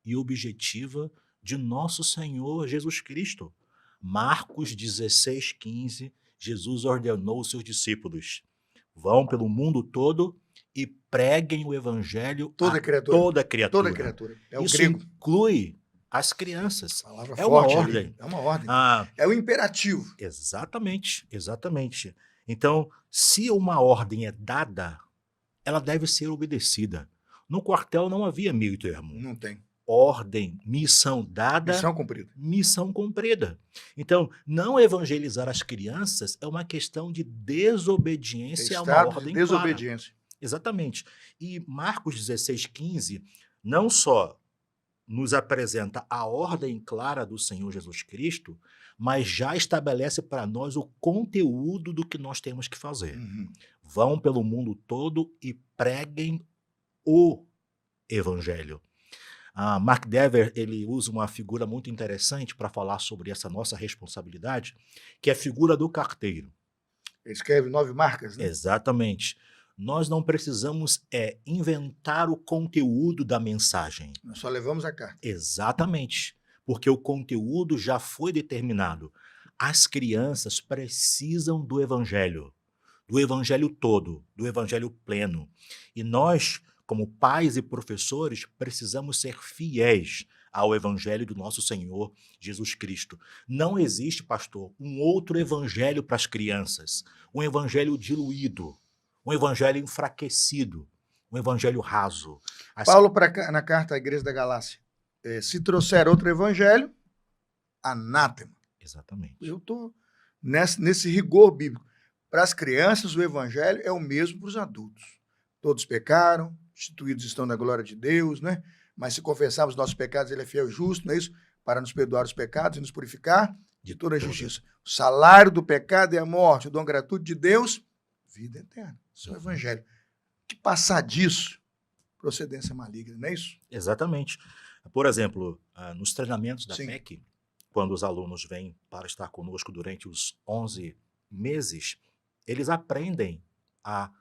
e objetiva de nosso Senhor Jesus Cristo. Marcos 16:15, Jesus ordenou aos seus discípulos: vão pelo mundo todo e preguem o evangelho Toda a criatura. toda criatura. Toda criatura. É o Isso grego. inclui as crianças. Palavra É uma forte ordem. ali. É uma ordem. Ah, É o imperativo. exatamente, exatamente. Então, se uma ordem é dada, ela deve ser obedecida. No quartel não havia meio termo. Não tem. Ordem, missão dada, Missão cumprida. missão cumprida. Então, não evangelizar as crianças é uma questão de desobediência a uma Estado de ordem desobediência. clara. Exatamente. E Marcos 16:15 não só nos apresenta a ordem clara do Senhor Jesus Cristo, mas já estabelece para nós o conteúdo do que nós temos que fazer. Uhum. Vão pelo mundo todo e preguem o evangelho. Mark Dever, ele usa uma figura muito interessante para falar sobre essa nossa responsabilidade, que é a figura do carteiro. Ele escreve 9 marcas, né? Exatamente. Nós não precisamos inventar o conteúdo da mensagem. Nós só levamos a carta. Exatamente, porque o conteúdo já foi determinado. As crianças precisam do evangelho todo, do evangelho pleno. E nós, como pais e professores, precisamos ser fiéis ao evangelho do nosso Senhor Jesus Cristo. Não existe, pastor, um outro evangelho para as crianças, um evangelho diluído, um evangelho enfraquecido, um evangelho raso. Paulo, na carta à igreja da Galácia, se trouxer outro evangelho, anátema. Exatamente. Eu estou nesse rigor bíblico. Para as crianças, o evangelho é o mesmo para os adultos. Todos pecaram, instituídos estão na glória de Deus, né? Mas se confessarmos nossos pecados, ele é fiel e justo, não é isso? Para nos perdoar os pecados e nos purificar de toda a justiça. O salário do pecado é a morte, o dom gratuito de Deus, vida eterna. Isso é o evangelho. Que passar disso, procedência maligna, não é isso? Exatamente. Por exemplo, nos treinamentos da Sim. PEC, quando os alunos vêm para estar conosco durante os 11 meses, eles aprendem a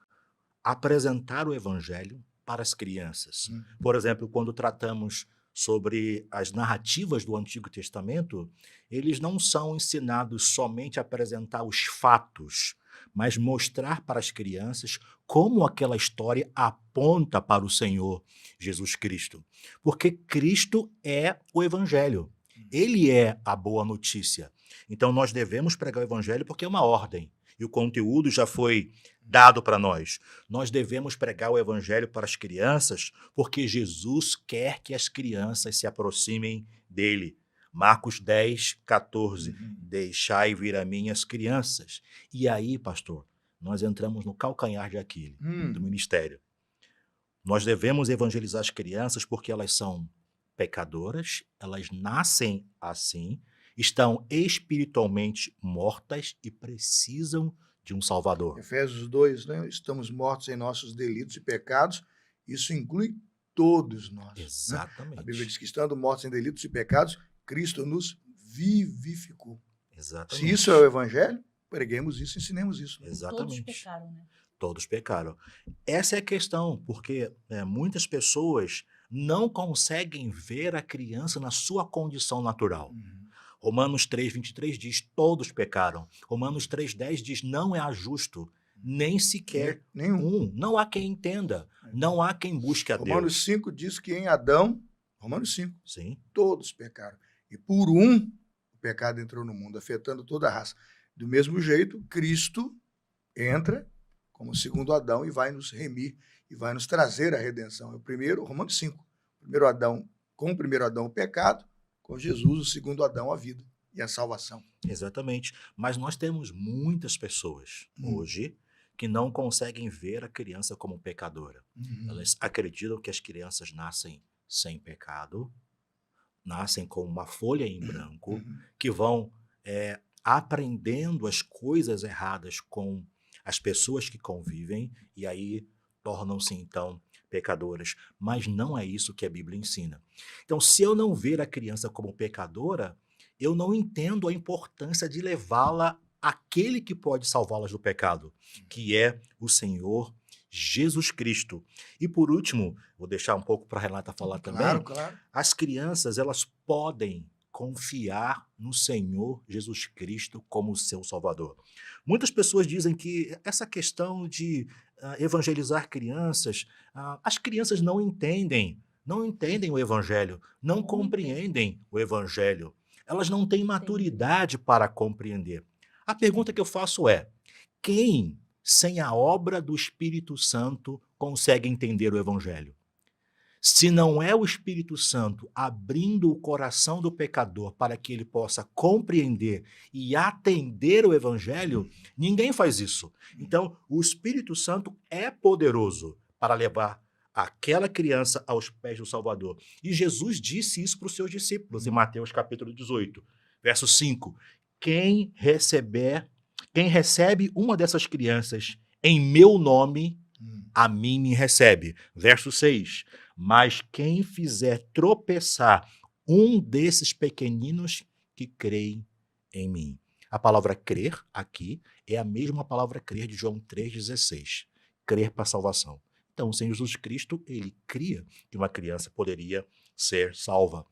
apresentar o evangelho para as crianças. Por exemplo, quando tratamos sobre as narrativas do Antigo Testamento, eles não são ensinados somente a apresentar os fatos, mas mostrar para as crianças como aquela história aponta para o Senhor Jesus Cristo. Porque Cristo é o evangelho. Ele é a boa notícia. Então nós devemos pregar o evangelho porque é uma ordem. E o conteúdo já foi dado para nós. Nós devemos pregar o evangelho para as crianças porque Jesus quer que as crianças se aproximem dele. Marcos 10:14. Deixai vir a mim as crianças. E aí, pastor, nós entramos no calcanhar de Aquiles do ministério. Nós devemos evangelizar as crianças porque elas são pecadoras, elas nascem assim, estão espiritualmente mortas e precisam de um Salvador. Efésios 2, né? Estamos mortos em nossos delitos e pecados. Isso inclui todos nós. Exatamente. Né? A Bíblia diz que estando mortos em delitos e pecados, Cristo nos vivificou. Exatamente. Se isso é o evangelho, preguemos isso, ensinemos isso. Né? Exatamente. Todos pecaram, né? Todos pecaram. Essa é a questão, porque muitas pessoas não conseguem ver a criança na sua condição natural. Romanos 3:23 diz, todos pecaram. Romanos 3:10 diz, não há justo, nem sequer nenhum. Não há quem entenda, não há quem busque a Romanos Deus. 5 diz que em Adão, Romanos 5, Sim, todos pecaram E por um, o pecado entrou no mundo, afetando toda a raça. Do mesmo jeito, Cristo entra como segundo Adão e vai nos remir e vai nos trazer a redenção. É o primeiro, Romanos 5. Primeiro Adão, com o primeiro Adão, o pecado, com Jesus, o segundo Adão, a vida e a salvação. Exatamente. Mas nós temos muitas pessoas hoje que não conseguem ver a criança como pecadora. Elas acreditam que as crianças nascem sem pecado, nascem com uma folha em branco, que vão aprendendo as coisas erradas com as pessoas que convivem e aí tornam-se, então, pecadoras. Mas não é isso que a Bíblia ensina. Então, se eu não ver a criança como pecadora, eu não entendo a importância de levá-la àquele que pode salvá-las do pecado, que é o Senhor Jesus Cristo. E por último, vou deixar um pouco para a Renata falar também. Claro. As crianças, elas podem confiar no Senhor Jesus Cristo como seu Salvador. Muitas pessoas dizem que essa questão de evangelizar crianças, as crianças não entendem o Evangelho, não compreendem o Evangelho. Elas não têm maturidade para compreender. A pergunta que eu faço é: quem, sem a obra do Espírito Santo, consegue entender o Evangelho? Se não é o Espírito Santo abrindo o coração do pecador para que ele possa compreender e atender o Evangelho, ninguém faz isso. Então, o Espírito Santo é poderoso para levar aquela criança aos pés do Salvador. E Jesus disse isso para os seus discípulos em Mateus capítulo 18, verso 5. Quem recebe uma dessas crianças em meu nome, a mim me recebe. Verso 6. Mas quem fizer tropeçar um desses pequeninos que creem em mim. A palavra crer aqui é a mesma palavra crer de João 3,16. Crer para a salvação. Então, sem Jesus Cristo, ele cria que uma criança poderia ser salva.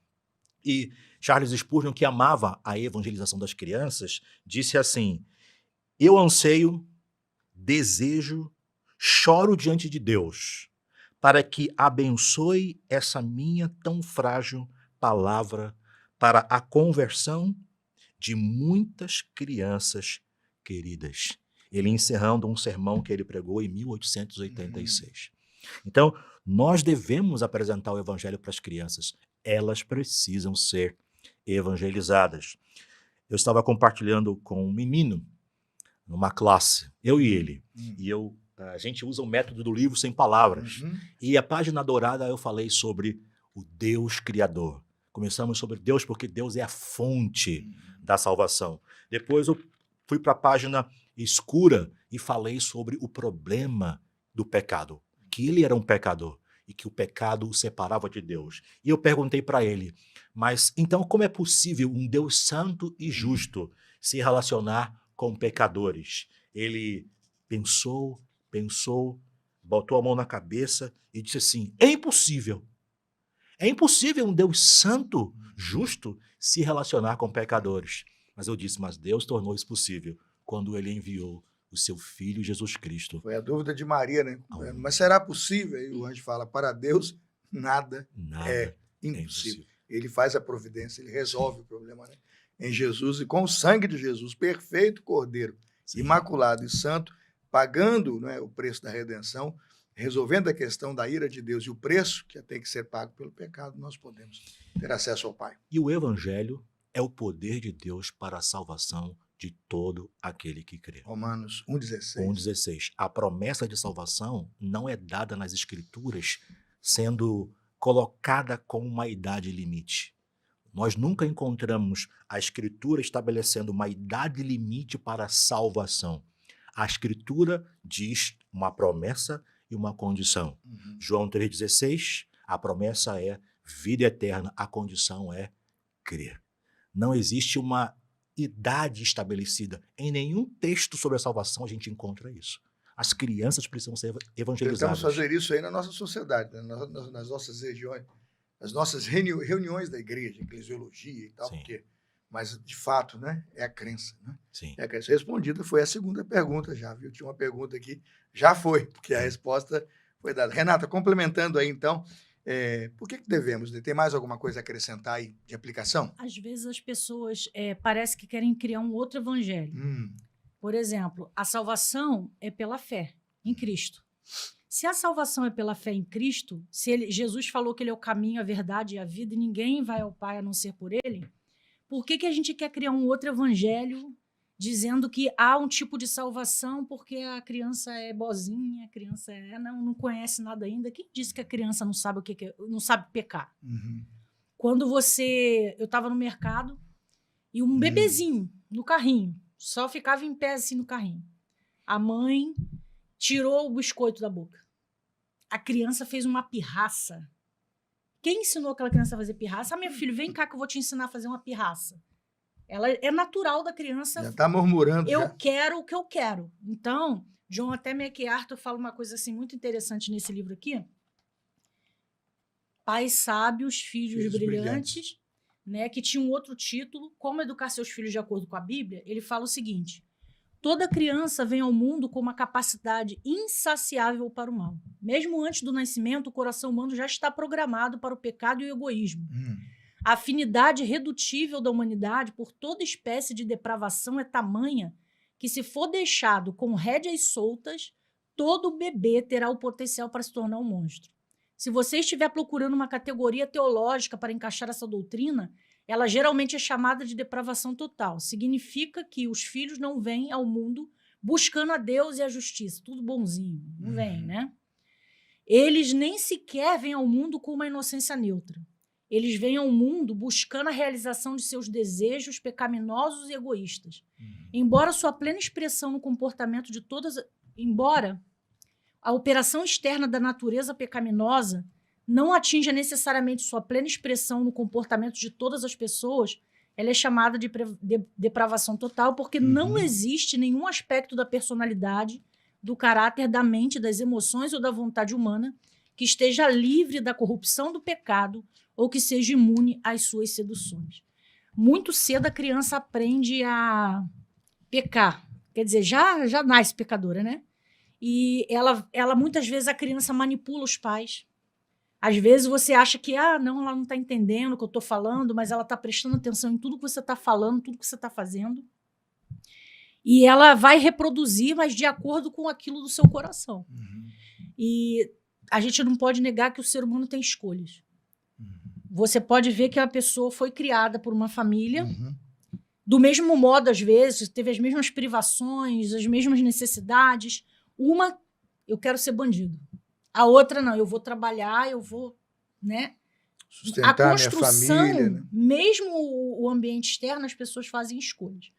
E Charles Spurgeon, que amava a evangelização das crianças, disse assim: eu anseio, desejo, choro diante de Deus, para que abençoe essa minha tão frágil palavra para a conversão de muitas crianças queridas. Ele encerrando um sermão que ele pregou em 1886. Então, nós devemos apresentar o evangelho para as crianças. Elas precisam ser evangelizadas. Eu estava compartilhando com um menino numa classe, eu e ele, e a gente usa o método do livro sem palavras. E a página dourada eu falei sobre o Deus Criador. Começamos sobre Deus porque Deus é a fonte da salvação. Depois eu fui para a página escura e falei sobre o problema do pecado, que ele era um pecador e que o pecado o separava de Deus. E eu perguntei para ele, mas então como é possível um Deus santo e justo se relacionar com pecadores? Ele pensou, botou a mão na cabeça e disse assim: é impossível. É impossível um Deus santo, justo, se relacionar com pecadores. Mas eu disse, mas Deus tornou isso possível quando ele enviou o seu Filho Jesus Cristo. Foi a dúvida de Maria, né? Mas será possível? Aí o anjo fala, para Deus nada é impossível. Ele faz a providência, ele resolve o problema, né? Em Jesus e com o sangue de Jesus, perfeito Cordeiro, imaculado e santo, pagando, né, o preço da redenção, resolvendo a questão da ira de Deus e o preço que tem que ser pago pelo pecado, nós podemos ter acesso ao Pai. E o Evangelho é o poder de Deus para a salvação de todo aquele que crê. Romanos 1,16. 1,16. A promessa de salvação não é dada nas Escrituras sendo colocada com uma idade limite. Nós nunca encontramos a Escritura estabelecendo uma idade limite para a salvação. A Escritura diz uma promessa e uma condição. João 3,16, a promessa é vida eterna, a condição é crer. Não existe uma idade estabelecida. Em nenhum texto sobre a salvação a gente encontra isso. As crianças precisam ser evangelizadas. Tentamos fazer isso aí na nossa sociedade, né? Nas nossas regiões, nas nossas reuniões da igreja, eclesiologia e tal, porque, mas de fato, né, é a crença. Né? Sim. É a crença respondida, foi a segunda pergunta já, viu? Tinha uma pergunta aqui, já foi, porque a resposta foi dada. Renata, complementando aí então, Por que devemos? Tem mais alguma coisa a acrescentar aí de aplicação? Às vezes as pessoas parece que querem criar um outro evangelho. Por exemplo, a salvação é pela fé em Cristo. Se a salvação é pela fé em Cristo, Jesus falou que ele é o caminho, a verdade e a vida, e ninguém vai ao Pai a não ser por ele, por que a gente quer criar um outro evangelho dizendo que há um tipo de salvação porque a criança é boazinha, a criança não conhece nada ainda? Quem disse que a criança não sabe não sabe pecar? Quando eu estava no mercado e um bebezinho no carrinho, só ficava em pé assim no carrinho. A mãe tirou o biscoito da boca. A criança fez uma pirraça. Quem ensinou aquela criança a fazer pirraça? Meu filho, vem cá que eu vou te ensinar a fazer uma pirraça. Ela é natural da criança. Já está murmurando. Eu quero o que eu quero. Então, John até MacArthur fala uma coisa assim muito interessante nesse livro aqui. Pais sábios, filhos brilhantes, né, que tinha um outro título, Como Educar Seus Filhos de Acordo com a Bíblia. Ele fala o seguinte: toda criança vem ao mundo com uma capacidade insaciável para o mal. Mesmo antes do nascimento, o coração humano já está programado para o pecado e o egoísmo. A afinidade irredutível da humanidade por toda espécie de depravação é tamanha que, se for deixado com rédeas soltas, todo bebê terá o potencial para se tornar um monstro. Se você estiver procurando uma categoria teológica para encaixar essa doutrina, ela geralmente é chamada de depravação total. Significa que os filhos não vêm ao mundo buscando a Deus e a justiça, tudo bonzinho, não vem, né? Eles nem sequer vêm ao mundo com uma inocência neutra. Eles vêm ao mundo buscando a realização de seus desejos pecaminosos e egoístas. Embora sua plena expressão no comportamento de embora a operação externa da natureza pecaminosa não atinja necessariamente sua plena expressão no comportamento de todas as pessoas, ela é chamada de depravação total, porque não existe nenhum aspecto da personalidade, do caráter, da mente, das emoções ou da vontade humana que esteja livre da corrupção do pecado ou que seja imune às suas seduções. Muito cedo a criança aprende a pecar. Quer dizer, já nasce pecadora, né? E ela muitas vezes a criança manipula os pais. Às vezes você acha que, não, ela não está entendendo o que eu estou falando, mas ela está prestando atenção em tudo que você está falando, tudo que você está fazendo. E ela vai reproduzir, mas de acordo com aquilo do seu coração. E a gente não pode negar que o ser humano tem escolhas. Você pode ver que a pessoa foi criada por uma família, do mesmo modo, às vezes, teve as mesmas privações, as mesmas necessidades. Uma, eu quero ser bandido. A outra, não, eu vou trabalhar, eu vou, né? Sustentar a construção, minha família, né? Mesmo o ambiente externo, as pessoas fazem escolhas.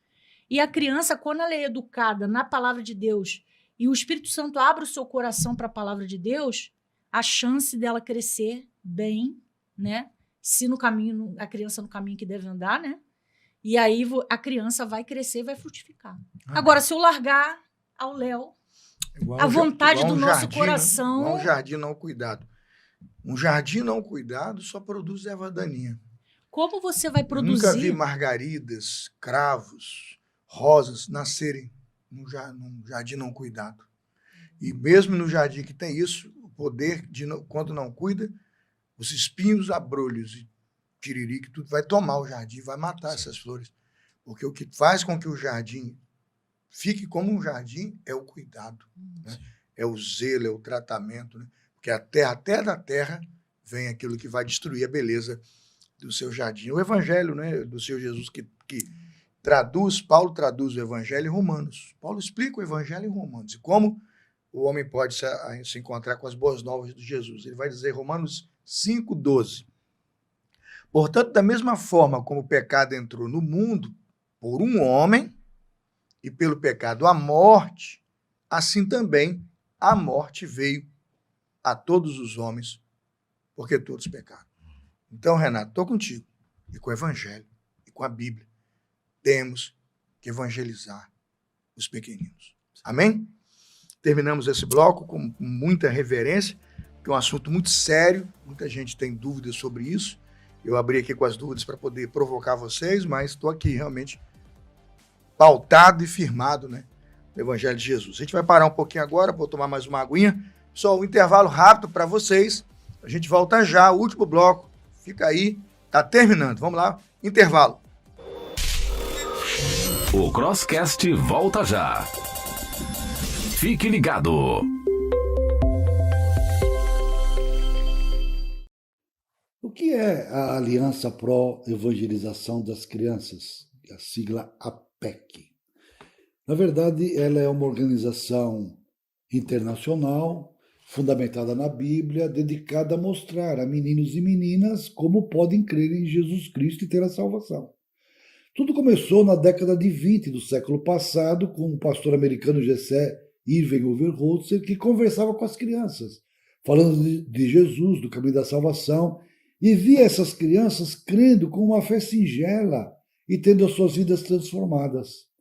E a criança, quando ela é educada na palavra de Deus e o Espírito Santo abre o seu coração para a palavra de Deus, a chance dela crescer bem, né? Se no caminho, a criança no caminho que deve andar, né? E aí a criança vai crescer e vai frutificar. Agora, se eu largar ao léu, a vontade do nosso coração... Igual um jardim não cuidado. Um jardim não cuidado só produz erva daninha. Como você vai produzir... Nunca vi margaridas, cravos, rosas nascerem num jardim não cuidado. E mesmo no jardim que tem isso, o poder, quando não cuida, os espinhos, abrolhos e tiririca, tudo vai tomar o jardim, vai matar essas flores. Porque o que faz com que o jardim fique como um jardim é o cuidado, né? É o zelo, é o tratamento, né? Porque até da terra vem aquilo que vai destruir a beleza do seu jardim. O evangelho, né, do Senhor Jesus que Paulo traduz o evangelho em Romanos. Paulo explica o evangelho em Romanos e como o homem pode se encontrar com as boas novas de Jesus. Ele vai dizer, Romanos 5:12. Portanto, da mesma forma como o pecado entrou no mundo por um homem, e pelo pecado a morte, assim também a morte veio a todos os homens, porque todos pecaram. Então, Renato, estou contigo, e com o Evangelho, e com a Bíblia, temos que evangelizar os pequeninos. Amém? Terminamos esse bloco com muita reverência, que é um assunto muito sério, muita gente tem dúvidas sobre isso. Eu abri aqui com as dúvidas para poder provocar vocês, mas estou aqui realmente pautado e firmado, né, no Evangelho de Jesus. A gente vai parar um pouquinho agora, vou tomar mais uma aguinha. Só um intervalo rápido para vocês. A gente volta já, o último bloco. Fica aí, tá terminando. Vamos lá, intervalo. O Crosscast volta já. Fique ligado. O que é a Aliança Pró-Evangelização das Crianças, a sigla APEC? Na verdade, ela é uma organização internacional, fundamentada na Bíblia, dedicada a mostrar a meninos e meninas como podem crer em Jesus Cristo e ter a salvação. Tudo começou na década de 20 do século passado, com o pastor americano Jesse Irving Overholtzer, que conversava com as crianças, falando de Jesus, do caminho da salvação, e via essas crianças crendo com uma fé singela e tendo as suas vidas transformadas.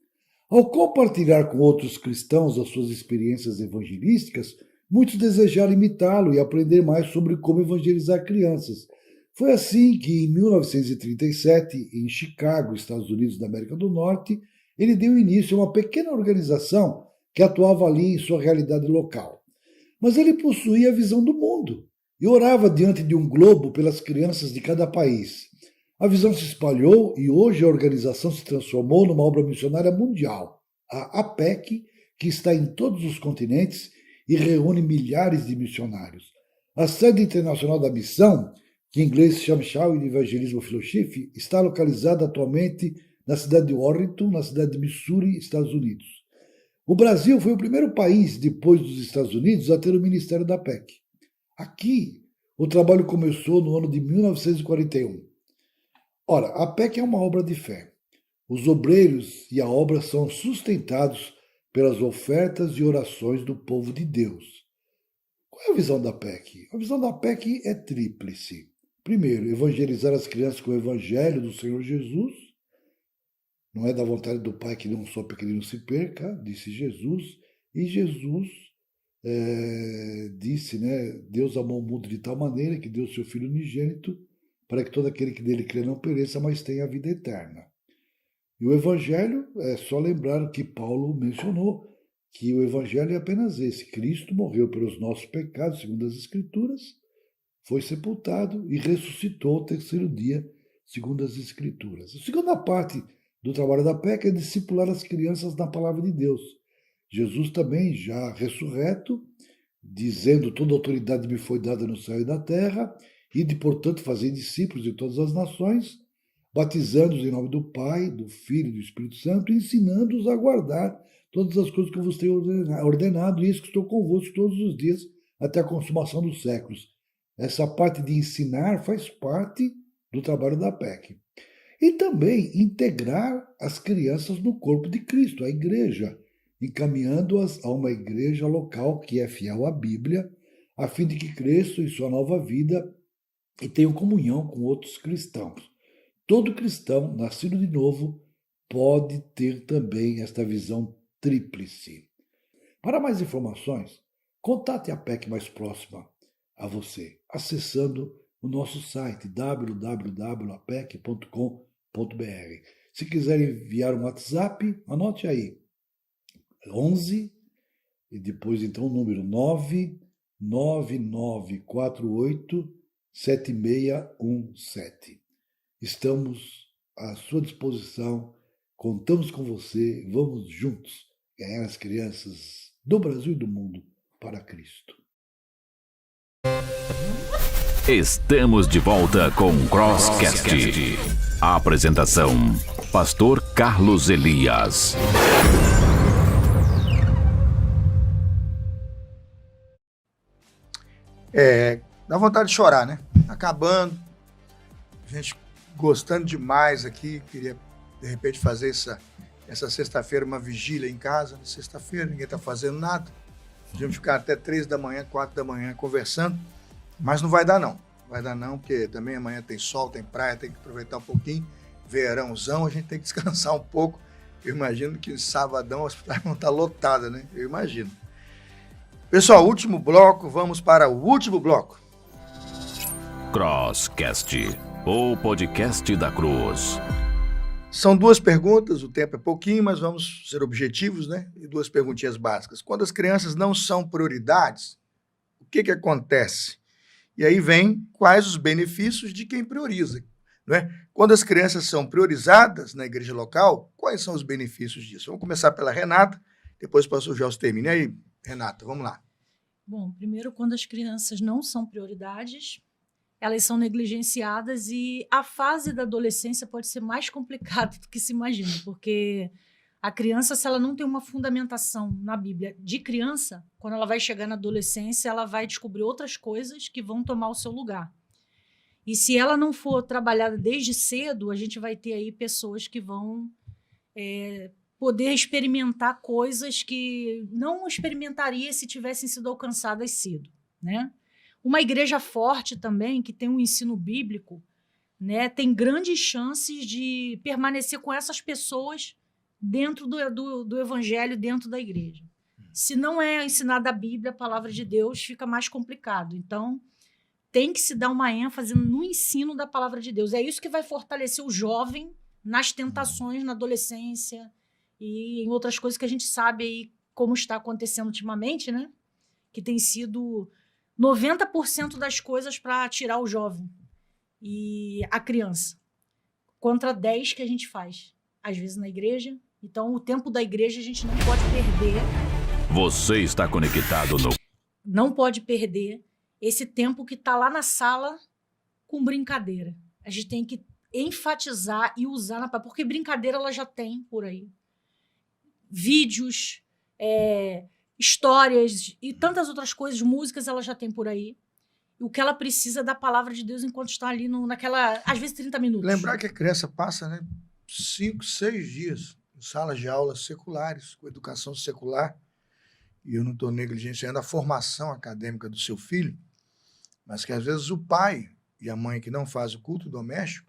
Ao compartilhar com outros cristãos as suas experiências evangelísticas, muitos desejaram imitá-lo e aprender mais sobre como evangelizar crianças. Foi assim que, em 1937, em Chicago, Estados Unidos da América do Norte, ele deu início a uma pequena organização que atuava ali em sua realidade local. Mas ele possuía a visão do mundo e orava diante de um globo pelas crianças de cada país. A visão se espalhou e hoje a organização se transformou numa obra missionária mundial, a APEC, que está em todos os continentes e reúne milhares de missionários. A sede internacional da missão, que em inglês se chama Child Evangelism Fellowship, está localizada atualmente na cidade de Warrenton, na cidade de Missouri, Estados Unidos. O Brasil foi o primeiro país, depois dos Estados Unidos, a ter o Ministério da APEC. Aqui, o trabalho começou no ano de 1941. Ora, a APEC é uma obra de fé. Os obreiros e a obra são sustentados pelas ofertas e orações do povo de Deus. Qual é a visão da APEC? A visão da APEC é tríplice. Primeiro, evangelizar as crianças com o evangelho do Senhor Jesus. Não é da vontade do Pai que não só pequenino se perca, disse Jesus. E Jesus disse, Deus amou o mundo de tal maneira que deu seu Filho unigênito para que todo aquele que dele crê não pereça, mas tenha a vida eterna. E o evangelho, é só lembrar o que Paulo mencionou, que o evangelho é apenas esse. Cristo morreu pelos nossos pecados, segundo as Escrituras, foi sepultado e ressuscitou ao terceiro dia, segundo as Escrituras. A segunda parte do trabalho da PEC é discipular as crianças na palavra de Deus. Jesus também, já ressurreto, dizendo: toda autoridade me foi dada no céu e na terra, e de, portanto, fazer discípulos de todas as nações, batizando-os em nome do Pai, do Filho e do Espírito Santo, ensinando-os a guardar todas as coisas que eu vos tenho ordenado, e eis que estou convosco todos os dias, até a consumação dos séculos. Essa parte de ensinar faz parte do trabalho da PEC. E também integrar as crianças no corpo de Cristo, a igreja, encaminhando-as a uma igreja local que é fiel à Bíblia, a fim de que cresçam em sua nova vida e tenham comunhão com outros cristãos. Todo cristão, nascido de novo, pode ter também esta visão tríplice. Para mais informações, contate a PEC mais próxima a você, acessando o nosso site www.apec.com.br. Se quiser enviar um WhatsApp, anote aí, 11, e depois então o número 999487617. Estamos à sua disposição, contamos com você, vamos juntos ganhar as crianças do Brasil e do mundo para Cristo. Estamos de volta com o Crosscast. A apresentação: Pastor Carlos Elias. Dá vontade de chorar, né? Acabando, a gente gostando demais aqui, queria de repente fazer essa sexta-feira uma vigília em casa. Na sexta-feira ninguém está fazendo nada, podíamos ficar até 3 da manhã, 4 da manhã conversando, mas não vai dar não, porque também amanhã tem sol, tem praia, tem que aproveitar um pouquinho, verãozão, a gente tem que descansar um pouco. Eu imagino que sabadão o hospital não está lotado, né? Eu imagino. Pessoal, último bloco, vamos para o último bloco. Crosscast, o podcast da Cruz. São 2 perguntas, o tempo é pouquinho, mas vamos ser objetivos, né? E 2 perguntinhas básicas. Quando as crianças não são prioridades, o que acontece? E aí vem quais os benefícios de quem prioriza, não é? Quando as crianças são priorizadas na igreja local, quais são os benefícios disso? Vamos começar pela Renata, depois o pastor Gelson termina. E aí, Renata, vamos lá. Bom, primeiro, quando as crianças não são prioridades, elas são negligenciadas e a fase da adolescência pode ser mais complicada do que se imagina, porque a criança, se ela não tem uma fundamentação na Bíblia de criança, quando ela vai chegar na adolescência, ela vai descobrir outras coisas que vão tomar o seu lugar. E se ela não for trabalhada desde cedo, a gente vai ter aí pessoas que vão poder experimentar coisas que não experimentaria se tivessem sido alcançadas cedo, né? Uma igreja forte também, que tem um ensino bíblico, né, tem grandes chances de permanecer com essas pessoas dentro do evangelho, dentro da igreja. Se não é ensinada a Bíblia, a palavra de Deus, fica mais complicado. Então, tem que se dar uma ênfase no ensino da palavra de Deus. É isso que vai fortalecer o jovem nas tentações, na adolescência e em outras coisas que a gente sabe aí como está acontecendo ultimamente, né? Que tem sido 90% das coisas para tirar o jovem e a criança, contra 10% que a gente faz, às vezes na igreja. Então, o tempo da igreja a gente não pode perder. Você está conectado no... Não pode perder esse tempo que está lá na sala com brincadeira. A gente tem que enfatizar e usar, porque brincadeira ela já tem por aí. Vídeos, histórias e tantas outras coisas, músicas ela já tem por aí. O que ela precisa é da palavra de Deus enquanto está ali naquela, às vezes, 30 minutos. Lembrar que a criança passa, né, 5, 6 dias em salas de aulas seculares, com educação secular, e eu não estou negligenciando a formação acadêmica do seu filho, mas que às vezes o pai e a mãe que não faz o culto doméstico,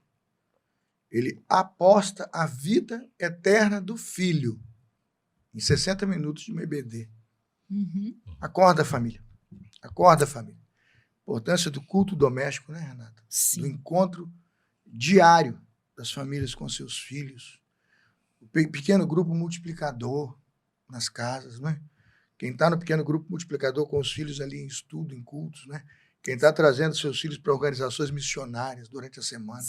ele aposta a vida eterna do filho em 60 minutos de uma EBD. Uhum. Acorda, família. Acorda, família. Importância do culto doméstico, né, Renata? Sim. Do encontro diário das famílias com seus filhos. O pequeno grupo multiplicador nas casas, né? Quem está no pequeno grupo multiplicador com os filhos ali em estudo, em cultos, né? Quem está trazendo seus filhos para organizações missionárias durante a semana,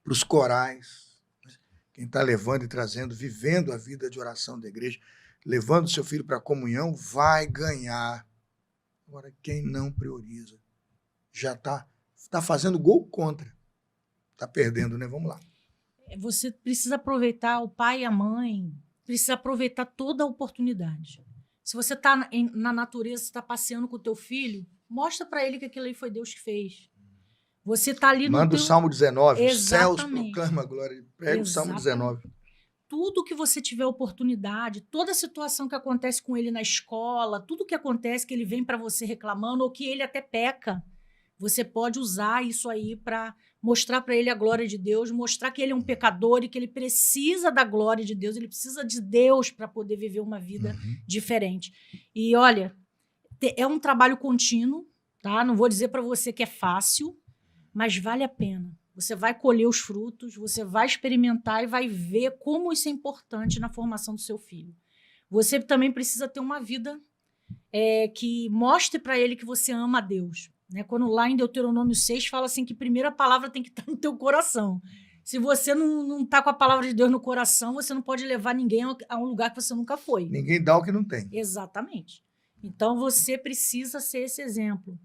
para os corais, né? Quem está levando e trazendo, vivendo a vida de oração da igreja, levando seu filho para a comunhão, vai ganhar. Agora, quem não prioriza, já está fazendo gol contra. Está perdendo, né? Vamos lá. Você precisa aproveitar, o pai e a mãe, precisa aproveitar toda a oportunidade. Se você está na natureza, está passeando com o teu filho, mostra para ele que aquilo aí foi Deus que fez. Você está ali no Manda o Salmo 19, os céus Exatamente. proclamam a glória. Prega o Salmo 19. Tudo que você tiver oportunidade, toda situação que acontece com ele na escola, tudo que acontece que ele vem para você reclamando ou que ele até peca, você pode usar isso aí para mostrar para ele a glória de Deus, mostrar que ele é um pecador e que ele precisa da glória de Deus, ele precisa de Deus para poder viver uma vida diferente. E olha, é um trabalho contínuo, tá? Não vou dizer para você que é fácil, mas vale a pena. Você vai colher os frutos, você vai experimentar e vai ver como isso é importante na formação do seu filho. Você também precisa ter uma vida que mostre para ele que você ama a Deus. Né? Quando lá em Deuteronômio 6 fala assim que a primeira palavra tem que estar no teu coração. Se você não está com a palavra de Deus no coração, você não pode levar ninguém a um lugar que você nunca foi. Ninguém dá o que não tem. Exatamente. Então você precisa ser esse exemplo.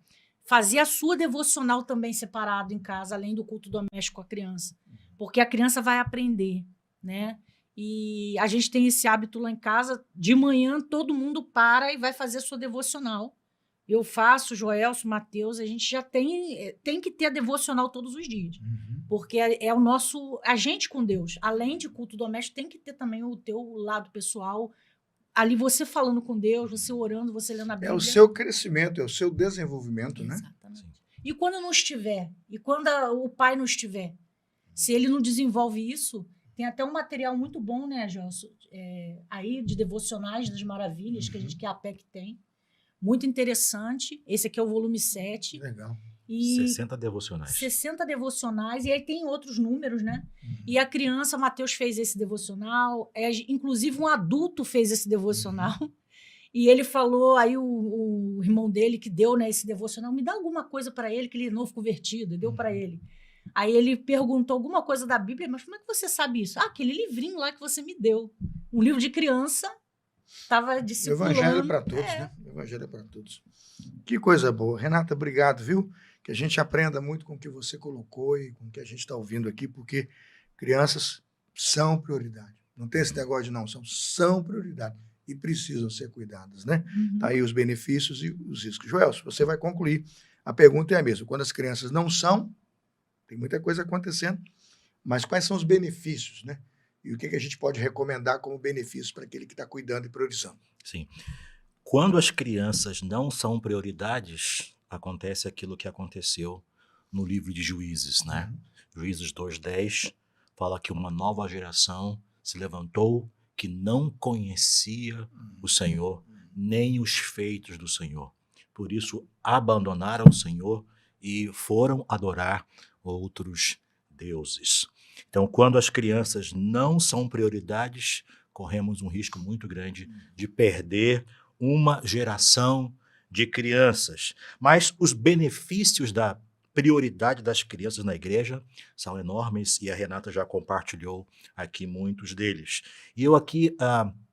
Fazer a sua devocional também separado em casa, além do culto doméstico com a criança. Porque a criança vai aprender, né? E a gente tem esse hábito lá em casa, de manhã todo mundo para e vai fazer a sua devocional. Eu faço, Joelso, Mateus, a gente já tem que ter a devocional todos os dias. Porque é o nosso... A gente com Deus, além de culto doméstico, tem que ter também o teu lado pessoal. Ali você falando com Deus, você orando, você lendo a Bíblia. É o seu crescimento, é o seu desenvolvimento, né? Exatamente. E quando não estiver? E quando o pai não estiver? Se ele não desenvolve isso, tem até um material muito bom, né, Gelson? Aí de devocionais das maravilhas, que a APEC tem. Muito interessante. Esse aqui é o volume 7. Legal. E 60 devocionais. 60 devocionais, e aí tem outros números, né? E a criança, Mateus fez esse devocional, inclusive um adulto fez esse devocional, E ele falou, aí o irmão dele que deu, né, esse devocional, me dá alguma coisa para ele, que ele é novo convertido, e deu para ele. Aí ele perguntou alguma coisa da Bíblia, mas como é que você sabe isso? Ah, aquele livrinho lá que você me deu. Um livro de criança, estava discipulando. Evangelho para todos, né? Evangelho para todos. Que coisa boa. Renata, obrigado, viu? Que a gente aprenda muito com o que você colocou e com o que a gente está ouvindo aqui, porque crianças são prioridade. Não tem esse negócio de não, são prioridade e precisam ser cuidadas, né? Tá aí os benefícios e os riscos. Joel, se você vai concluir, a pergunta é a mesma. Quando as crianças não são, tem muita coisa acontecendo, mas quais são os benefícios, né? E o que a gente pode recomendar como benefício para aquele que está cuidando e priorizando? Sim. Quando as crianças não são prioridades, acontece aquilo que aconteceu no livro de Juízes, né? Juízes 2:10 fala que uma nova geração se levantou que não conhecia o Senhor, nem os feitos do Senhor. Por isso, abandonaram o Senhor e foram adorar outros deuses. Então, quando as crianças não são prioridades, corremos um risco muito grande de perder uma geração de crianças. Mas os benefícios da prioridade das crianças na igreja são enormes e a Renata já compartilhou aqui muitos deles. E eu aqui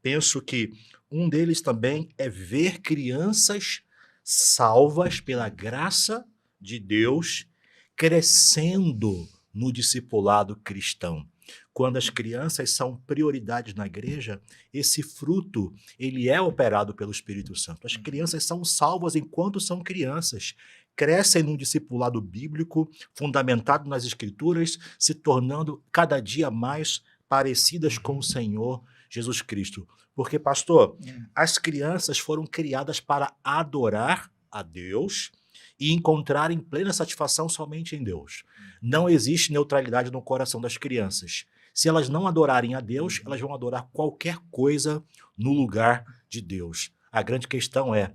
penso que um deles também é ver crianças salvas pela graça de Deus crescendo no discipulado cristão. Quando as crianças são prioridades na igreja, esse fruto ele é operado pelo Espírito Santo. As crianças são salvas enquanto são crianças, crescem num discipulado bíblico fundamentado nas Escrituras, se tornando cada dia mais parecidas com o Senhor Jesus Cristo. Porque, pastor, as crianças foram criadas para adorar a Deus e encontrarem plena satisfação somente em Deus. Não existe neutralidade no coração das crianças. Se elas não adorarem a Deus, elas vão adorar qualquer coisa no lugar de Deus. A grande questão é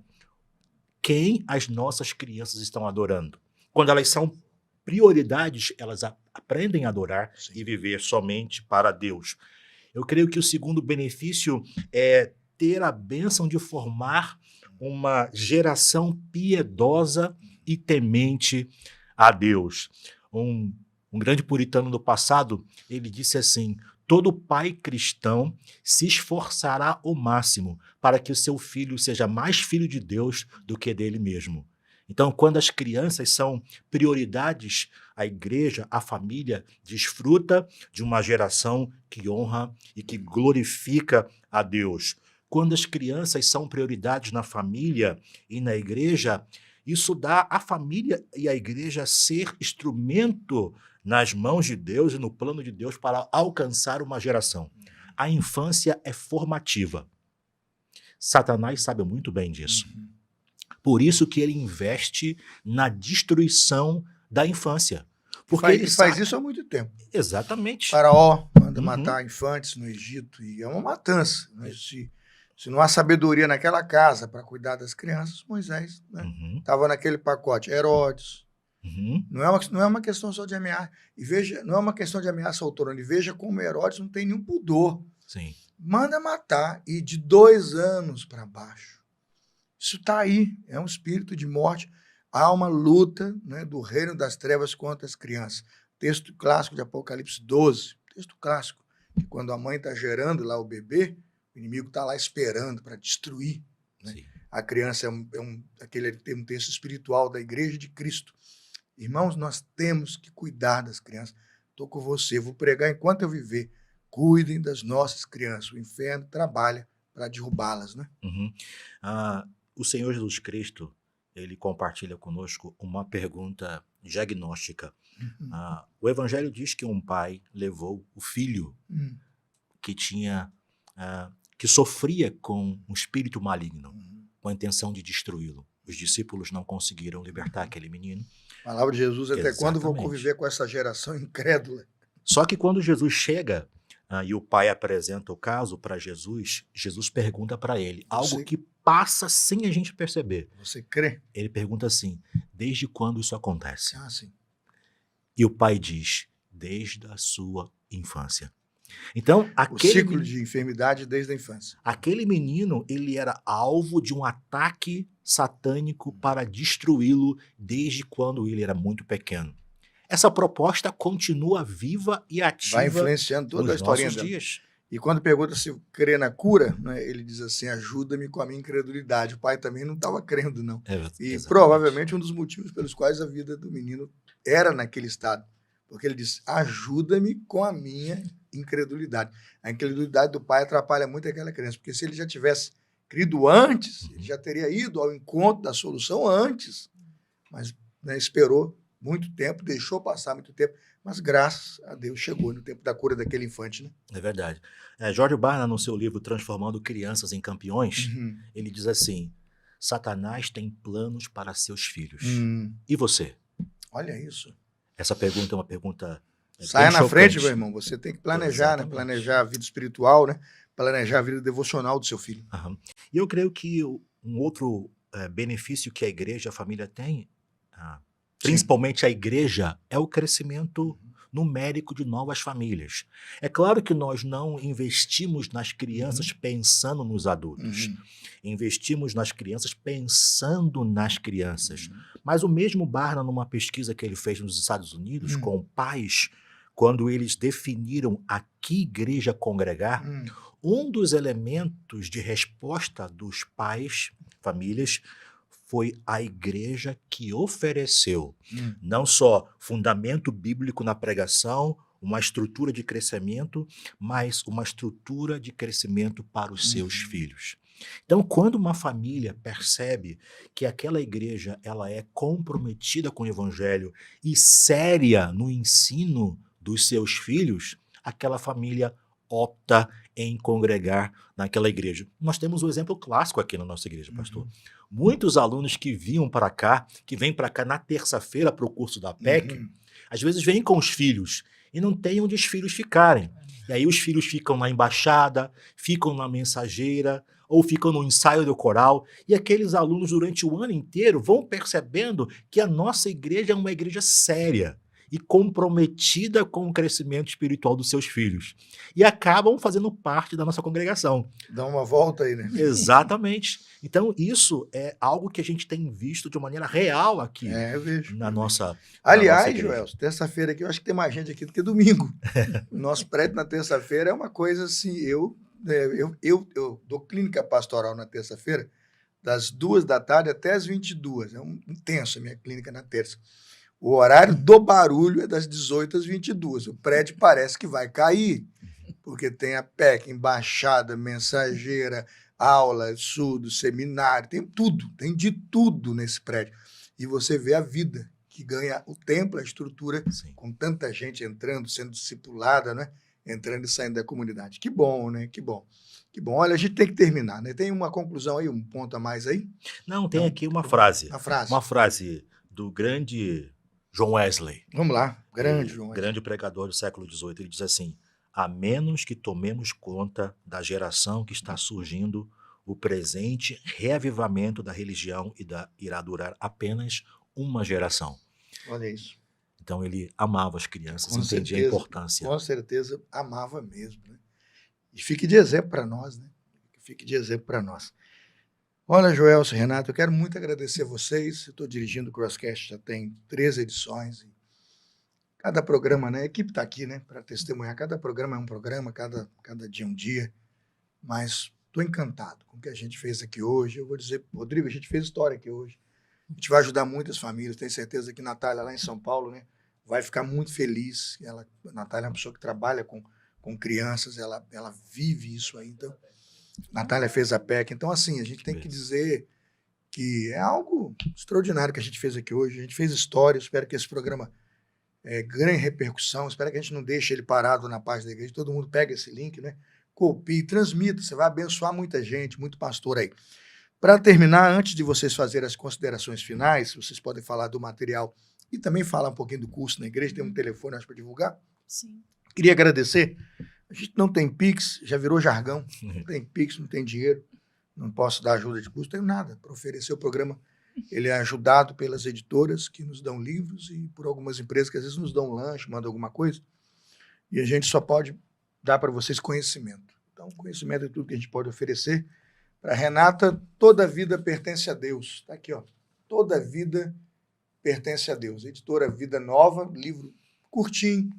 quem as nossas crianças estão adorando. Quando elas são prioridades, elas aprendem a adorar e viver somente para Deus. Eu creio que o segundo benefício é ter a bênção de formar uma geração piedosa e temente a Deus. Um grande puritano do passado, ele disse assim: todo pai cristão se esforçará ao máximo para que o seu filho seja mais filho de Deus do que dele mesmo. Então, quando as crianças são prioridades, a igreja, a família, desfruta de uma geração que honra e que glorifica a Deus. Quando as crianças são prioridades na família e na igreja, isso dá à família e à igreja ser instrumento nas mãos de Deus e no plano de Deus para alcançar uma geração. A infância é formativa. Satanás sabe muito bem disso. Por isso que ele investe na destruição da infância. Porque ele faz isso há muito tempo. Exatamente. Faraó manda matar infantes no Egito e é uma matança. Né? Se não há sabedoria naquela casa para cuidar das crianças, Moisés estava naquele pacote. Herodes. Não é uma questão só de ameaça. E veja, não é uma questão de ameaça ao trono. E veja como Herodes não tem nenhum pudor. Sim. Manda matar e de 2 anos para baixo. Isso está aí. É um espírito de morte. Há uma luta, né, do reino das trevas contra as crianças. Texto clássico de Apocalipse 12. Texto clássico. Que quando a mãe está gerando lá o bebê, o inimigo está lá esperando para destruir. Né? A criança tem um texto espiritual da Igreja de Cristo. Irmãos, nós temos que cuidar das crianças. Estou com você, vou pregar enquanto eu viver. Cuidem das nossas crianças. O inferno trabalha para derrubá-las. Né? O Senhor Jesus Cristo, ele compartilha conosco uma pergunta diagnóstica. O Evangelho diz que um pai levou o filho que sofria com um espírito maligno, com a intenção de destruí-lo. Os discípulos não conseguiram libertar aquele menino. A palavra de Jesus, até quando vou conviver com essa geração incrédula? Só que quando Jesus chega e o pai apresenta o caso para Jesus, Jesus pergunta para ele algo que passa sem a gente perceber. Você crê? Ele pergunta assim: desde quando isso acontece? Sim. E o pai diz: desde a sua infância. Então, O ciclo de enfermidade desde a infância. aquele menino, ele era alvo de um ataque satânico para destruí-lo desde quando ele era muito pequeno. Essa proposta continua viva e Vai ativa influenciando toda a nos historinha nossos dela. dias. E quando pergunta se crê na cura, né, ele diz assim, ajuda-me com a minha incredulidade. O pai também não estava crendo, não. E Exatamente. provavelmente um dos motivos pelos quais a vida do menino era naquele estado. Porque ele diz, ajuda-me com a minha incredulidade. A incredulidade do pai atrapalha muito aquela criança, porque se ele já tivesse crido antes, ele já teria ido ao encontro da solução antes. Mas, né, esperou muito tempo, deixou passar muito tempo, mas graças a Deus chegou no tempo da cura daquele infante, né? É verdade. George Barna, no seu livro Transformando Crianças em Campeões, Uhum. ele diz assim: Satanás tem planos para seus filhos. Hum, E você? olha isso. Essa pergunta é uma pergunta Saia bem na frente, chocante. meu irmão. Você tem que planejar, né? Exatamente. Planejar a vida espiritual, né? Planejar a vida devocional do seu filho. Aham. E eu creio que um outro benefício que a igreja, a família tem, principalmente a igreja, é o crescimento numérico de novas famílias. É claro que nós não investimos nas crianças pensando nos adultos. Uhum. Investimos nas crianças pensando nas crianças. Mas o mesmo Barna, numa pesquisa que ele fez nos Estados Unidos com pais, quando eles definiram a que igreja congregar, um dos elementos de resposta dos pais, famílias, foi a igreja que ofereceu não só fundamento bíblico na pregação, uma estrutura de crescimento, mas uma estrutura de crescimento para os seus filhos. Então, quando uma família percebe que aquela igreja ela é comprometida com o evangelho e séria no ensino dos seus filhos, aquela família opta em congregar naquela igreja. Nós temos um exemplo clássico aqui na nossa igreja, pastor. Muitos alunos que vinham para cá, que vêm para cá na terça-feira para o curso da PEC, às vezes vêm com os filhos e não tem onde os filhos ficarem. E aí os filhos ficam na embaixada, ficam na mensageira, ou ficam no ensaio do coral, e aqueles alunos durante o ano inteiro vão percebendo que a nossa igreja é uma igreja séria e comprometida com o crescimento espiritual dos seus filhos. E acabam fazendo parte da nossa congregação. Dá uma volta aí, né? Exatamente. Então, isso é algo que a gente tem visto de maneira real aqui Eu vejo. na nossa Aliás, igreja. Joel, terça-feira aqui, eu acho que tem mais gente aqui do que domingo. O nosso prédio na terça-feira é uma coisa assim, eu dou clínica pastoral na terça-feira, das 2h até as 22h. É intenso a minha clínica na terça. O horário do barulho é das 18h às 22h. O prédio parece que vai cair, porque tem a PEC, embaixada, mensageira, aula, estudo, seminário, tem tudo, tem de tudo nesse prédio. E você vê a vida que ganha o templo, a estrutura, Sim. com tanta gente entrando, sendo discipulada, né? Entrando e saindo da comunidade. Que bom, né? Que bom. Que bom. Olha, a gente tem que terminar, né? Tem uma conclusão aí, um ponto a mais aí? Não, tem Não. aqui uma frase. A frase. Uma frase do grande John Wesley. Vamos lá. Grande, João. Grande pregador do século XVIII. Ele diz assim: a menos que tomemos conta da geração que está surgindo, o presente reavivamento da religião irá durar apenas uma geração. Olha isso. Então ele amava as crianças, Com entendia a certeza, importância. Com certeza amava mesmo, né? E fique de exemplo para nós, né? Fique de exemplo para nós. Olha, Joelson, Renato, eu quero muito agradecer a vocês. Eu estou dirigindo o Crosscast, já tem 13 edições. Cada programa, né? A equipe está aqui, né? Para testemunhar. Cada programa é um programa, cada dia é um dia. Mas estou encantado com o que a gente fez aqui hoje. Eu vou dizer, Rodrigo, a gente fez história aqui hoje. A gente vai ajudar muitas famílias. Tenho certeza que Natália, lá em São Paulo, né? Vai ficar muito feliz. A Natália é uma pessoa que trabalha com crianças, ela vive isso aí. Então, Natália fez a PEC. Então, assim, a gente tem que dizer que é algo extraordinário que a gente fez aqui hoje. A gente fez história. Espero que esse programa ganhe repercussão. Espero que a gente não deixe ele parado na página da igreja. Todo mundo pega esse link, né? Copie, transmita. Você vai abençoar muita gente, muito pastor aí. Para terminar, antes de vocês fazerem as considerações finais, vocês podem falar do material e também falar um pouquinho do curso na igreja. Tem um telefone, acho, para divulgar. Sim. Queria agradecer. A gente não tem Pix, já virou jargão. Não tem Pix, não tem dinheiro. Não posso dar ajuda de custo, não tenho nada para oferecer o programa. Ele é ajudado pelas editoras que nos dão livros e por algumas empresas que às vezes nos dão um lanche, mandam alguma coisa. E a gente só pode dar para vocês conhecimento. Então, conhecimento é tudo que a gente pode oferecer. Para Renata, toda vida pertence a Deus. Está aqui, ó. Toda vida pertence a Deus. Editora Vida Nova, livro curtinho,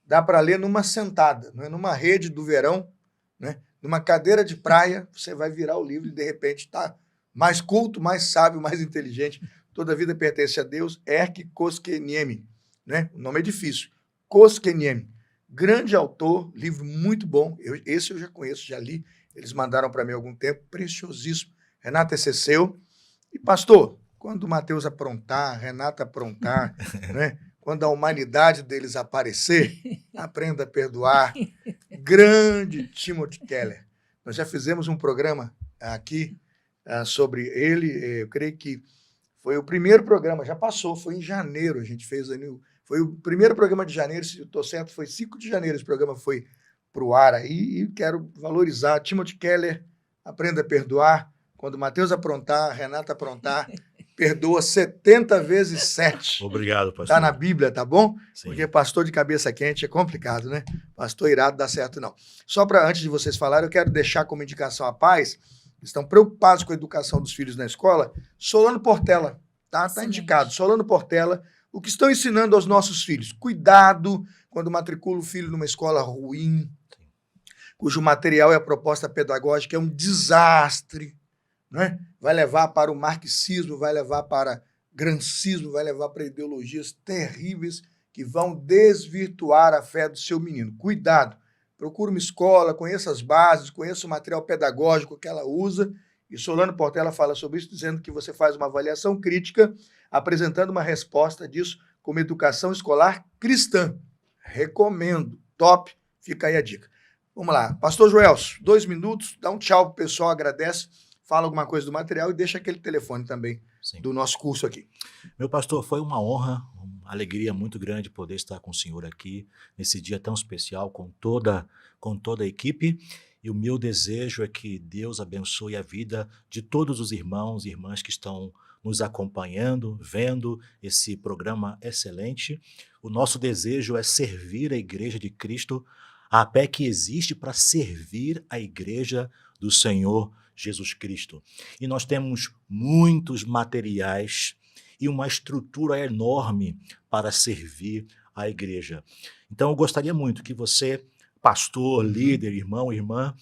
dá para ler numa sentada, não é? Numa rede do verão, né? Numa cadeira de praia, você vai virar o livro e, de repente, está mais culto, mais sábio, mais inteligente. Toda vida pertence a Deus. Erkki Koskiniemi, né? O nome é difícil. Koskiniemi. Grande autor, livro muito bom. Esse eu já conheço, já li. Eles mandaram para mim há algum tempo. Preciosíssimo. Renata, esse é seu. E, pastor, quando o Mateus aprontar, Renata aprontar, né? Quando a humanidade deles aparecer, aprenda a perdoar. Grande Timothy Keller. Nós já fizemos um programa aqui sobre ele. Eu creio que foi o primeiro programa, já passou, foi em janeiro, a gente fez. Foi o primeiro programa de janeiro, se eu estou certo, foi 5 de janeiro, esse programa foi para o ar aí, e quero valorizar. Timothy Keller, aprenda a perdoar. Quando o Mateus aprontar, a Renata aprontar, perdoa 70 vezes 7. Obrigado, pastor. Está na Bíblia, tá bom? Sim. Porque pastor de cabeça quente é complicado, né? Pastor irado dá certo, não. Só para, antes de vocês falarem, eu quero deixar como indicação a pais, que estão preocupados com a educação dos filhos na escola, Solano Portela, tá? Está indicado. Solano Portela, o que estão ensinando aos nossos filhos? Cuidado quando matricula o filho numa escola ruim, cujo material e a proposta pedagógica é um desastre, né? Vai levar para o marxismo, vai levar para grancismo, vai levar para ideologias terríveis que vão desvirtuar a fé do seu menino. Cuidado, procure uma escola, conheça as bases, conheça o material pedagógico que ela usa, e Solano Portela fala sobre isso, dizendo que você faz uma avaliação crítica, apresentando uma resposta disso como educação escolar cristã. Recomendo, top, fica aí a dica. Vamos lá, pastor Joelso, 2 minutos, dá um tchau pro pessoal, agradece, fala alguma coisa do material e deixa aquele telefone também. Sim. Do nosso curso aqui. Meu pastor, foi uma honra, uma alegria muito grande poder estar com o senhor aqui nesse dia tão especial com toda a equipe, e o meu desejo é que Deus abençoe a vida de todos os irmãos e irmãs que estão nos acompanhando, vendo esse programa excelente. O nosso desejo é servir a Igreja de Cristo, a APEC existe para servir a Igreja do Senhor Jesus Cristo. E nós temos muitos materiais e uma estrutura enorme para servir a igreja. Então, eu gostaria muito que você, pastor, líder, irmão, irmã,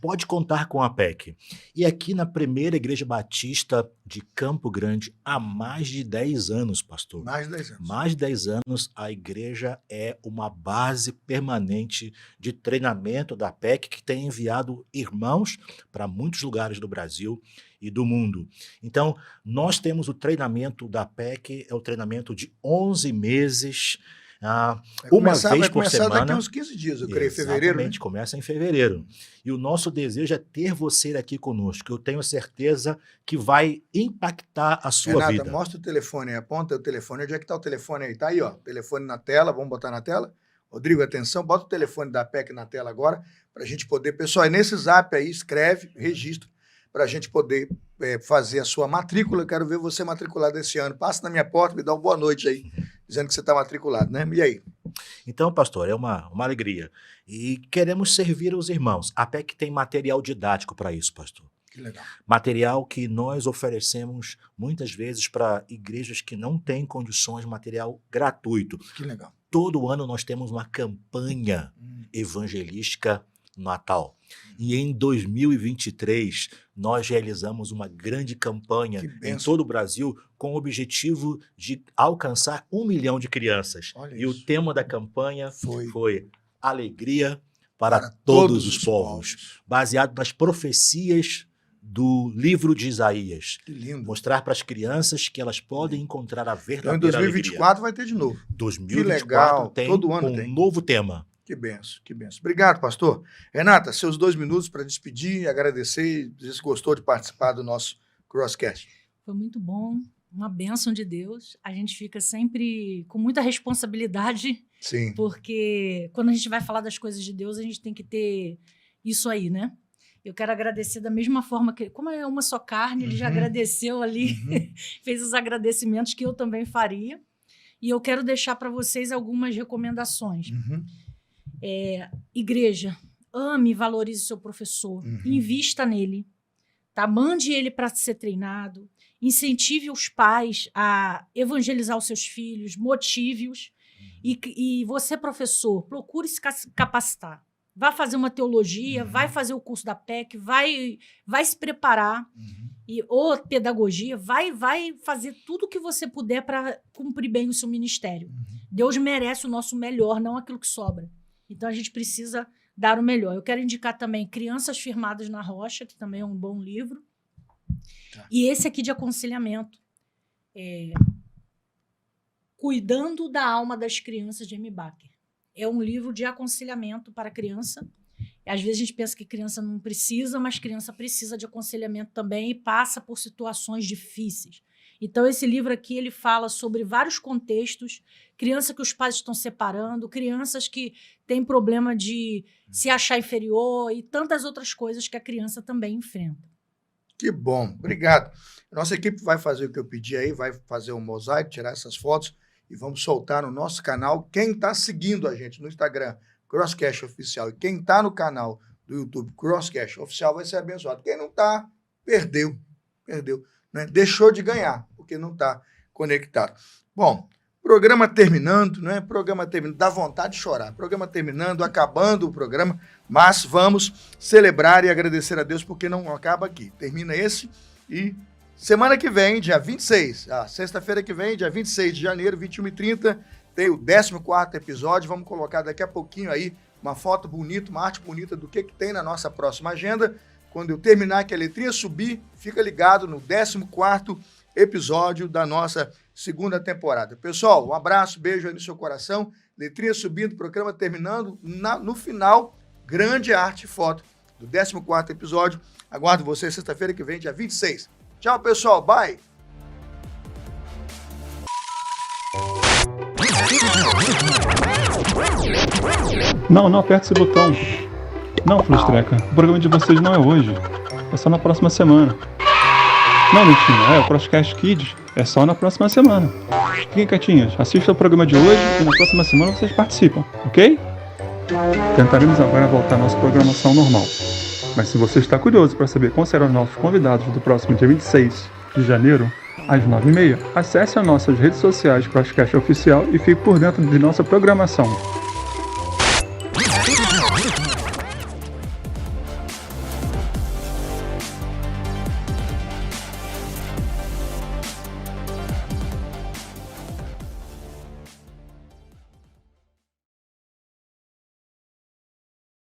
pode contar com a APEC. E aqui na primeira Igreja Batista de Campo Grande, há mais de 10 anos, pastor. Mais de 10 anos. Mais de 10 anos, a igreja é uma base permanente de treinamento da APEC, que tem enviado irmãos para muitos lugares do Brasil e do mundo. Então, nós temos o treinamento da APEC, é o treinamento de 11 meses, uma vez por semana. Vai começar daqui a uns 15 dias, eu creio, em fevereiro. Exatamente, né? Começa em fevereiro. E o nosso desejo é ter você aqui conosco. Eu tenho certeza que vai impactar a sua vida. Renata, mostra o telefone aí, aponta o telefone. Onde é que está o telefone aí? Está aí, ó, telefone na tela, vamos botar na tela. Rodrigo, atenção, bota o telefone da APEC na tela agora, para a gente poder... Pessoal, é nesse zap aí, escreve, registra, para a gente poder fazer a sua matrícula. Eu quero ver você matriculado esse ano. Passa na minha porta, me dá uma boa noite aí, dizendo que você está matriculado, né? E aí? Então, pastor, é uma alegria. E queremos servir os irmãos. A APEC tem material didático para isso, pastor. Que legal. Material que nós oferecemos muitas vezes para igrejas que não têm condições, material gratuito. Que legal. Todo ano nós temos uma campanha evangelística Natal. E em 2023, nós realizamos uma grande campanha em todo o Brasil com o objetivo de alcançar 1 milhão de crianças. Olha e isso. O tema da campanha foi Alegria para todos os povos, baseado nas profecias do livro de Isaías. Que lindo. Mostrar para as crianças que elas podem encontrar a verdadeira alegria. Então, em 2024 vai ter de novo. 2024 que legal. tem todo ano um novo tema. Que benção, que benção. Obrigado, pastor. Renata, seus 2 minutos para despedir, agradecer, dizer se gostou de participar do nosso Crosscast. Foi muito bom, uma bênção de Deus. A gente fica sempre com muita responsabilidade, Sim. Porque quando a gente vai falar das coisas de Deus, a gente tem que ter isso aí, né? Eu quero agradecer da mesma forma que, como é uma só carne, ele já agradeceu ali, fez os agradecimentos que eu também faria. E eu quero deixar para vocês algumas recomendações. Igreja, ame e valorize seu professor, invista nele, tá? Mande ele para ser treinado, incentive os pais a evangelizar os seus filhos, motive-os, e você, professor, procure se capacitar. Vai fazer uma teologia, vai fazer o curso da PEC, vai se preparar, ou pedagogia, vai fazer tudo o que você puder para cumprir bem o seu ministério. Deus merece o nosso melhor, não aquilo que sobra. Então, a gente precisa dar o melhor. Eu quero indicar também Crianças Firmadas na Rocha, que também é um bom livro. Tá. E esse aqui de aconselhamento. Cuidando da Alma das Crianças, de M. Baker. É um livro de aconselhamento para criança. Às vezes a gente pensa que criança não precisa, mas criança precisa de aconselhamento também e passa por situações difíceis. Então, esse livro aqui, ele fala sobre vários contextos, criança que os pais estão separando, crianças que têm problema de se achar inferior e tantas outras coisas que a criança também enfrenta. Que bom, obrigado. Nossa equipe vai fazer o que eu pedi aí, vai fazer um mosaico, tirar essas fotos e vamos soltar no nosso canal. Quem está seguindo a gente no Instagram, Crosscast Oficial, e quem está no canal do YouTube, Crosscast Oficial, vai ser abençoado. Quem não está, perdeu, né? Deixou de ganhar, porque não está conectado. Bom, programa terminando, né? Programa terminando, dá vontade de chorar. Programa terminando, acabando o programa, mas vamos celebrar e agradecer a Deus, porque não acaba aqui. Termina esse e semana que vem, dia 26, sexta-feira que vem, dia 26 de janeiro, 21h30, tem o 14º episódio. Vamos colocar daqui a pouquinho aí uma foto bonita, uma arte bonita do que tem na nossa próxima agenda. Quando eu terminar, que a letrinha subir, fica ligado no 14º episódio da nossa segunda temporada. Pessoal, um abraço, beijo aí no seu coração. Letrinha subindo, programa terminando. No final, grande arte e foto do 14º episódio. Aguardo vocês sexta-feira que vem, dia 26. Tchau, pessoal. Bye! Não aperta esse botão. Não, Flustreca, o programa de vocês não é hoje. É só na próxima semana. Não, Leitinho, o Crosscast Kids é só na próxima semana. Fiquem quietinhas, assistam o programa de hoje e na próxima semana vocês participam, ok? Tentaremos agora voltar à nossa programação normal. Mas se você está curioso para saber quais serão os nossos convidados do próximo dia 26 de janeiro, às 9h30, acesse as nossas redes sociais Crosscast Oficial e fique por dentro de nossa programação.